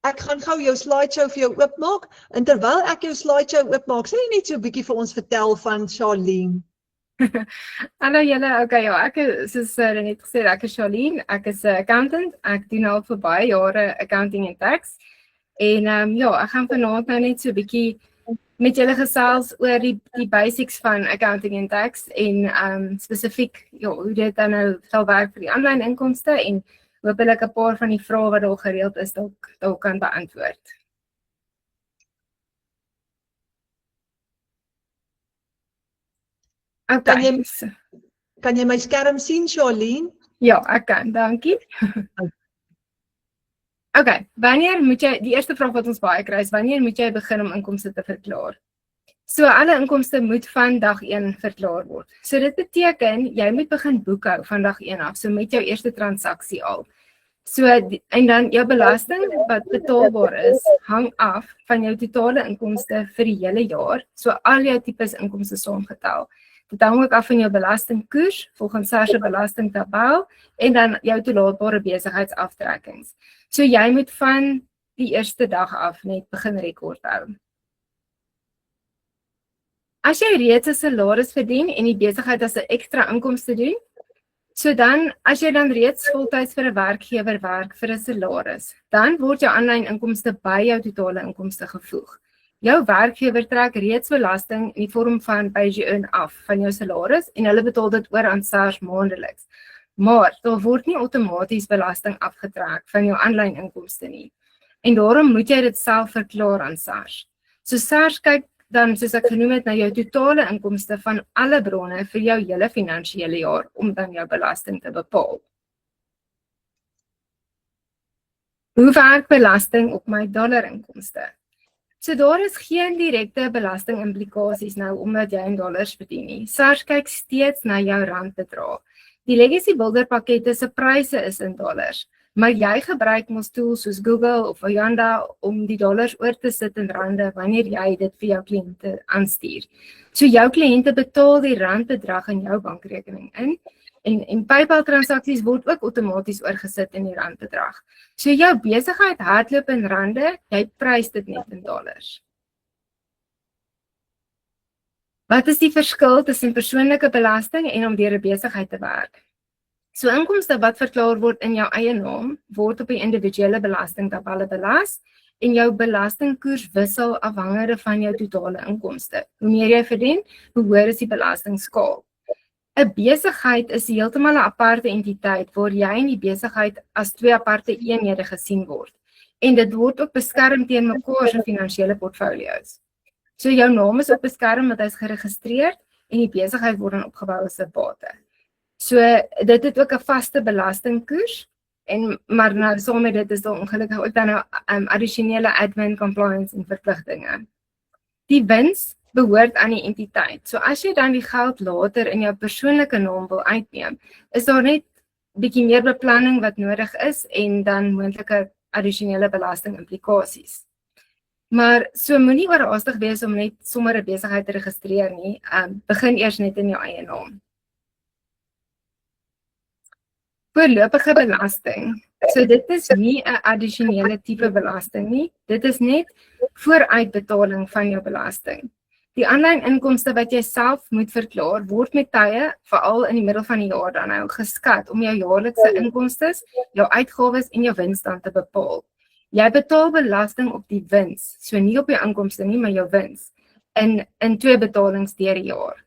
ek gaan gou jou slideshow vir jou oopmaak. En terwyl ek jou slideshow oopmaak, sê jy net so 'n bietjie vir ons vertel van Charlene. Hallo julle, okay, ja, ek is, soos net gesê, ek is Charlene, ek is 'n accountant, ek doen al vir baie jare accounting en tax, en ja, ek gaan vanaand nou net so 'n bietjie met julle gesels oor die basics van accounting en tax, en spesifiek, ja, hoe dit dan nou sal werk vir die aanlyn inkomste, en hopelik 'n paar van die vrae wat al gereeld is, dalk kan beantwoord. Okay. Kan jy my skerm sien, Charlene? Ja, ek kan, dankie. Okay, wanneer moet jy, die eerste vraag wat ons baie kry is, wanneer moet jy begin om inkomste te verklaar? So, alle inkomste moet van dag 1 verklaar word. So, dit beteken, jy moet begin boekhou van dag 1 af, so met jou eerste transaksie al. So, en dan jou belasting wat betaalbaar is, hang af van jou totale inkomste vir die hele jaar, so al jou tipes inkomste saamgetel. Dit hang ook af van jou belastingkoers, volgens SARS se belastingtabel, en dan jou toelaatbare besigheidsaftrekkings. So jy moet van die eerste dag af net begin rekord hou. As jy reeds 'n salaris verdien en die besigheid as 'n ekstra inkomste doen, so dan, as jy dan reeds voltyds vir 'n werkgewer werk vir 'n salaris, dan word jou aanlyn inkomste by jou totale inkomste gevoeg. Jou werkgewer trek reeds belasting in die vorm van pay as you earn af van jou salaris en hulle betaal dit oor aan SARS maandeliks. Maar daar word nie outomaties belasting afgetrek van jou aanlyn inkomste nie. En daarom moet jy dit self verklaar aan SARS. So SARS kyk dan, soos ek genoem het, na jou totale inkomste van alle bronne vir jou hele finansiële jaar om dan jou belasting te bepaal. Hoe werk belasting op my dollarinkomste? So daar is geen direkte belastingimplikasies nou omdat jy in dollars verdien nie. SARS kyk steeds na jou randbedrag. Die legacy builder pakkette se pryse is in dollars, maar jy gebruik mos tools soos Google of Oyanda om die dollars oor te sit in rande wanneer jy dit vir jou kliënte aanstuur. So jou kliënte betaal die randbedrag in jou bankrekening in en PayPal transaksies word ook outomaties oorgesit in die randbedrag. So jou besigheid hardloop in rande, jy prys dit net in dollars. Wat is die verskil tussen persoonlike belasting en om deur 'n besigheid te werk? So inkomste wat verklaar word in jou eie naam, word op die individuele belastingtabelle belas en jou belastingkoers wissel afhangende van jou totale inkomste. Hoe meer jy verdien, hoe hoër is die belastingskaal. 'n Besigheid is heeltemal 'n aparte entiteit waar jy en die besigheid as twee aparte eenhede gesien word. En dit word ook beskerm teen mekaar se finansiële portfolio's. So jou naam is ook beskerm want hy's geregistreer en die besigheid word dan opgebou as 'n bate. So dit het ook 'n vaste belastingkoers maar nou saam met dit is daar ongelukkig ook dan nou addisionele admin, compliance en verpligtinge. Die wins behoort aan die entiteit. So as jy dan die geld later in jou persoonlike naam wil uitneem, is daar net bietjie meer beplanning wat nodig is en dan moontlike addisionele belastingimplikasies. Maar so moenie oorhaastig wees om net sommer 'n besigheid te registreer nie. Begin eers net in jou eie naam. Voorlopige belasting. So dit is nie 'n addisionele tipe belasting nie. Dit is net vooruitbetaling van jou belasting. Die aanlyn inkomste wat jy self moet verklaar, word met tye, veral in die middel van die jaar dan nou, geskat om jou jaarlikse inkomste, jou uitgawes en jou wins dan te bepaal. Jy betaal belasting op die wins, so nie op jou inkomste nie, maar jou wins, in 2 betalings deur die jaar.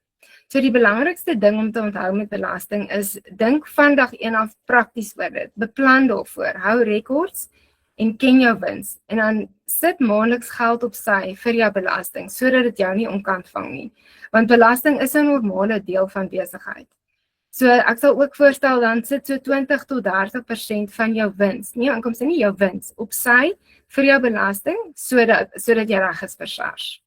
So die belangrikste ding om te onthou met belasting is, dink van dag 1 af prakties oor dit, beplan daarvoor, hou rekords en ken jou wins, en dan sit maandeliks geld op sy vir jou belasting, sodat dit jou nie omkant vang nie, want belasting is 'n normale deel van besigheid. So ek sal ook voorstel dan sit so 20 tot 30% van jou wins, nie inkomste nie, jou wins, op sy vir jou belasting, sodat jy reg is vir SARS.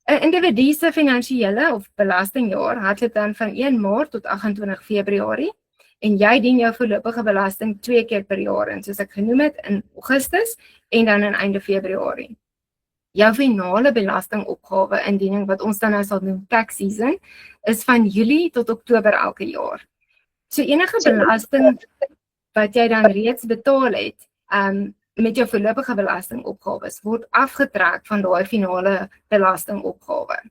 'n Individu se finansiële of belastingjaar hardloop dan van 1 Maart tot 28 Februarie en jy dien jou voorlopige belasting 2 keer per jaar in, soos ek genoem het, in Augustus en dan in einde Februarie. Jou finale belastingopgawe indiening wat ons dan nou sal noem tax season is van Julie tot Oktober elke jaar. So enige belasting wat jy dan reeds betaal het, met jou voorlopige belastingopgawes word afgetrek van daai finale belastingopgawe.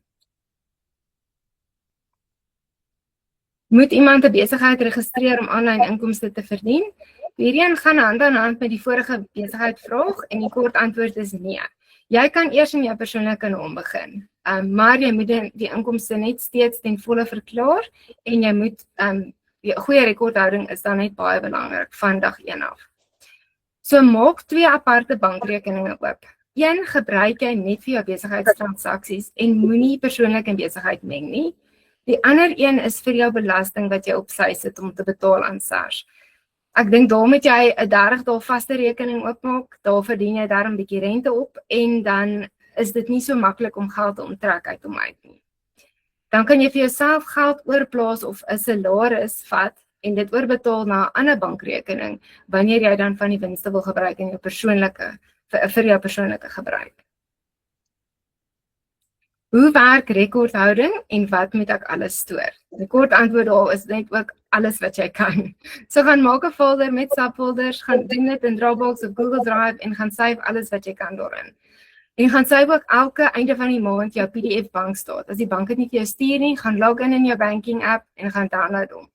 Moet iemand 'n besigheid registreer om aanlyn inkomste te verdien? Hierdie gaan hand aan hand met die vorige besigheid vraag en die kort antwoord is nee. Jy kan eers in jou persoonlike naam begin, maar jy moet die inkomste net steeds ten volle verklaar en jy moet, goeie rekordhouding is dan net baie belangrik van dag 1 af. So maak 2 aparte bankrekeninge oop. Een gebruik jy net vir jou besigheidstransaksies en moenie persoonlik in besigheid meng nie. Die ander een is vir jou belasting wat jy op sy sit om te betaal aan SARS. Ek dink daar moet jy 'n 30 dae vaste rekening oopmaak, daar verdien jy daar 'n bietjie rente op en dan is dit nie so maklik om geld te onttrek uit hom uit nie. Dan kan jy vir jouself geld oorplaas of 'n salaris vat en dit oorbetaal na 'n ander bankrekening wanneer jy dan van die winste wil gebruik in jou persoonlike vir jou persoonlike gebruik. Hoe werk rekordhouding en wat moet ek alles stoor? Die kort antwoord daar is net ook alles wat jy kan. So gaan maak 'n folder met subfolders, gaan doen dit in Dropbox of Google Drive en gaan save alles wat jy kan daarin. En gaan save ook elke einde van die maand jou PDF bankstaat. As die bank dit nie vir jou stuur nie, gaan log in jou banking app en gaan download hom.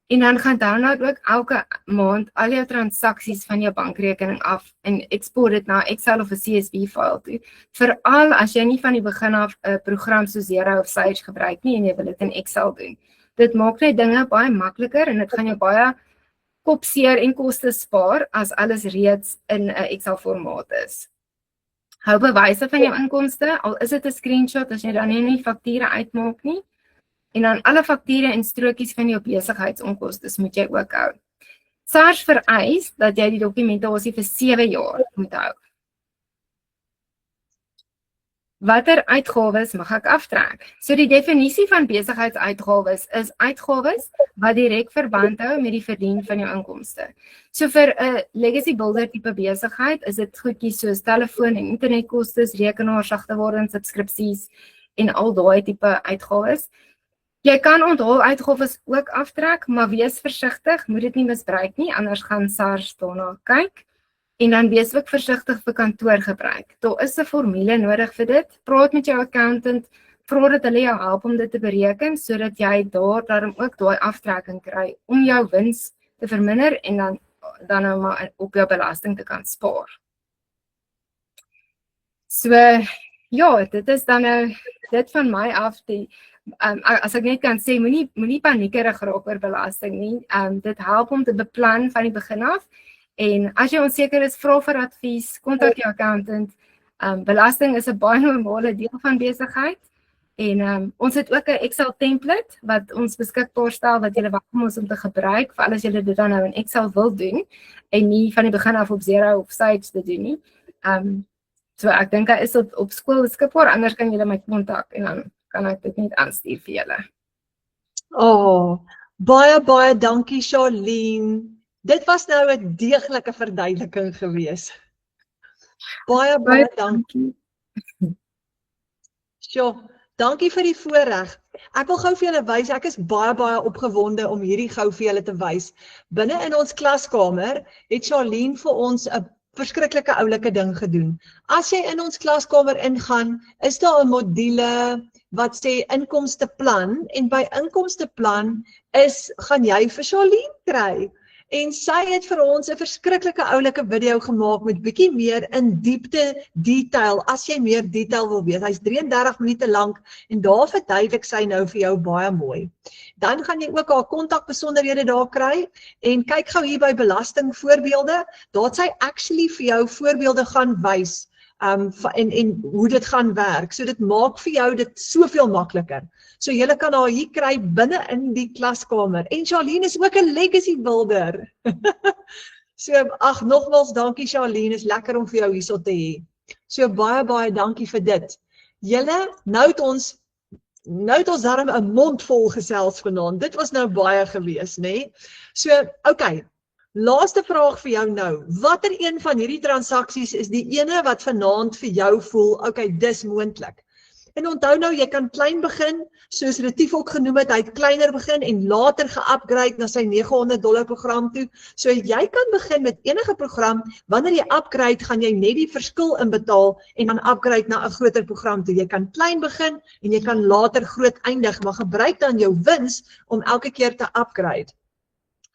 En dan gaan download ook elke maand al jou transaksies van jou bankrekening af en export dit na Excel of 'n CSV file toe. Veral as jy nie van die begin af 'n program soos Xero of Sage gebruik nie en jy wil dit in Excel doen. Dit maak net dinge baie makliker en dit gaan jou baie kopseer en koste spaar as alles reeds in 'n Excel formaat is. Hou bewyse van jou inkomste, al is dit 'n screenshot as jy dan nie fakture uitmaak nie. En dan alle fakture en strokies van jou besigheidsonkoste moet jy ook hou. SARS vereis dat jy die dokumentasie vir 7 jaar moet hou. Watter uitgawes mag ek aftrek? So die definisie van besigheidsuitgawes is uitgawes wat direk verband hou met die verdien van jou inkomste. So vir 'n legacy builder tipe besigheid is dit goedjies soos telefoon en internetkostes, rekenaar, sagteware en subskripsies en al daai tipe uitgawes. Jy kan onthaaluitgawes ook aftrek, maar wees versigtig, moet dit nie misbruik nie, anders gaan SARS daarna kyk. En dan wees ook versigtig vir kantoorgebruik. Daar is 'n formule nodig vir dit. Praat met jou accountant, vra dat hulle jou help om dit te bereken, sodat jy daarom ook daai aftrekking kry om jou wins te verminder en dan dan nou maar op jou belasting te kan spaar. So ja, dit is dan nou dit van my af die as ek net kan sê, moenie paniekerig raak oor belasting nie. Dit help om te beplan van die begin af. En as jy onseker is, vra vir advies, kontak jou accountant. Belasting is 'n baie normale deel van besigheid. En ons het ook 'n Excel template wat ons beskikbaar stel wat julle welkom is om te gebruik vir alles julle dit dan nou in Excel wil doen en nie van die begin af op Xero of Sage te doen nie. So ek dink hy is op skool beskikbaar, anders kan julle my kontak en dan kan ek dit net aanstuur vir julle. Baie dankie Charlene. Dit was nou 'n deeglike verduideliking gewees. Baie dankie. Dankie vir die voorreg. Ek wil gou vir julle wys, ek is baie opgewonde om hierdie gou vir julle te wys. Binne in ons klaskamer het Charlene vir ons 'n verskriklike oulike ding gedoen. As jy in ons klaskamer ingaan, is daar 'n module wat sê inkomsteplan en by inkomsteplan gaan jy vir Charlene kry. En sy het vir ons 'n verskriklike oulike video gemaak met bietjie meer in diepte detail, as jy meer detail wil weet. Hy's 33 minute lank en daar verduidelik sy nou vir jou baie mooi. Dan gaan jy ook haar kontakbesonderhede daar kry en kyk gou hier by belasting voorbeelde, daar het sy actually vir jou voorbeelde gaan wys en hoe dit gaan werk. So dit maak vir jou dit soveel makliker. So julle kan haar hier kry binne in die klaskamer. En Charlene is ook 'n legacy builder. So nogmaals dankie Charlene, is lekker om vir jou hierso te hê. So baie dankie vir dit. Julle, nou het ons darm 'n mond vol gesels vanaand. Dit was nou baie gewees, né? So, okay. Laaste vraag vir jou nou. Watter een van hierdie transaksies is die ene wat vanaand vir jou voel, okay, dis moontlik? En onthou nou, jy kan klein begin, soos Retief ook genoem het, hy het kleiner begin en later ge-upgrade na sy $900 program toe. So jy kan begin met enige program, wanneer jy upgrade, gaan jy net die verskil inbetaal en dan upgrade na 'n groter program toe. Jy kan klein begin en jy kan later groot eindig, maar gebruik dan jou wins om elke keer te upgrade.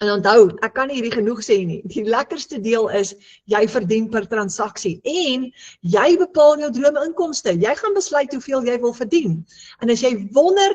En onthou, ek kan nie hierdie genoeg sê nie. Die lekkerste deel is, jy verdien per transaksie en jy bepaal jou droomeinkomste. Jy gaan besluit hoeveel jy wil verdien. En as jy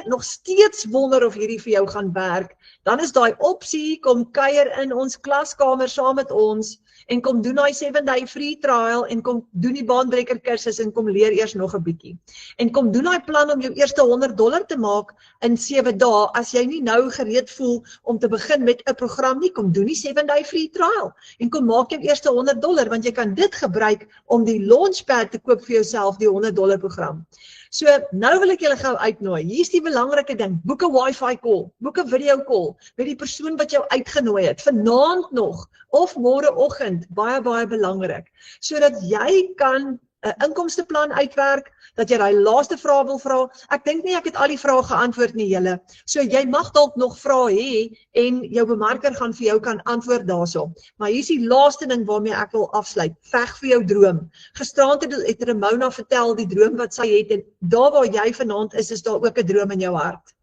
nog steeds wonder of hierdie vir jou gaan werk, dan is daai opsie, kom kuier in ons klaskamer saam met ons en kom doen daai 7-day free trial en kom doen die baanbreker kursus en kom leer eers nog 'n bietjie. En kom doen daai plan om jou eerste $100 te maak in 7 dae. As jy nie nou gereed voel om te begin met 'n program nie, kom doen die 7-day free trial en kom maak jou eerste $100 want jy kan dit gebruik om die launchpad te koop vir jouself, die $100 program. So, nou wil ek julle gou uitnooi. Hier is die belangrike ding. Boek 'n Wi-Fi call, boek 'n video call met die persoon wat jou uitgenooi het, vanaand nog of môreoggend, baie belangrik, sodat jy kan 'n inkomsteplan uitwerk, dat jy daai laaste vraag wil vra. Ek dink nie ek het al die vrae geantwoord nie julle. So jy mag dalk nog vrae hê en jou bemarker gaan vir jou kan antwoord daarso. Maar hier is die laaste ding waarmee ek wil afsluit. Veg vir jou droom. Gisteraand het Ramona vertel die droom wat sy het en daar waar jy vanaand is daar ook 'n droom in jou hart.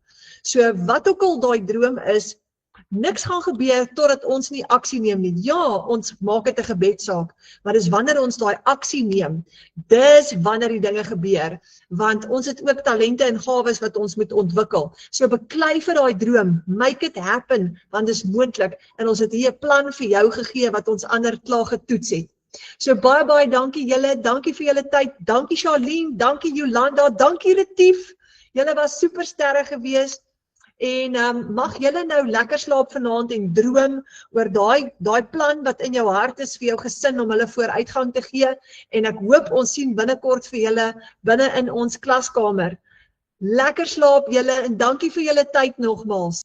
So wat ook al daai droom is, niks gaan gebeur totdat ons nie aksie neem nie. Ja, ons maak dit 'n gebedsaak, maar dis wanneer ons daai aksie neem, dis wanneer die dinge gebeur, want ons het ook talente en gawes wat ons moet ontwikkel. So beklei vir daai droom, make it happen, want dis moontlik en ons het hier 'n plan vir jou gegee wat ons ander klaar getoets het. So baie dankie julle, dankie vir julle tyd, dankie Charlene, dankie Jolanda, dankie Retief. Julle was supersterre geweest. En mag julle nou lekker slaap vanaand en droom oor daai plan wat in jou hart is vir jou gesin om hulle vooruitgang te gee. En ek hoop ons sien binnekort vir julle binne in ons klaskamer. Lekker slaap julle en dankie vir julle tyd nogmaals.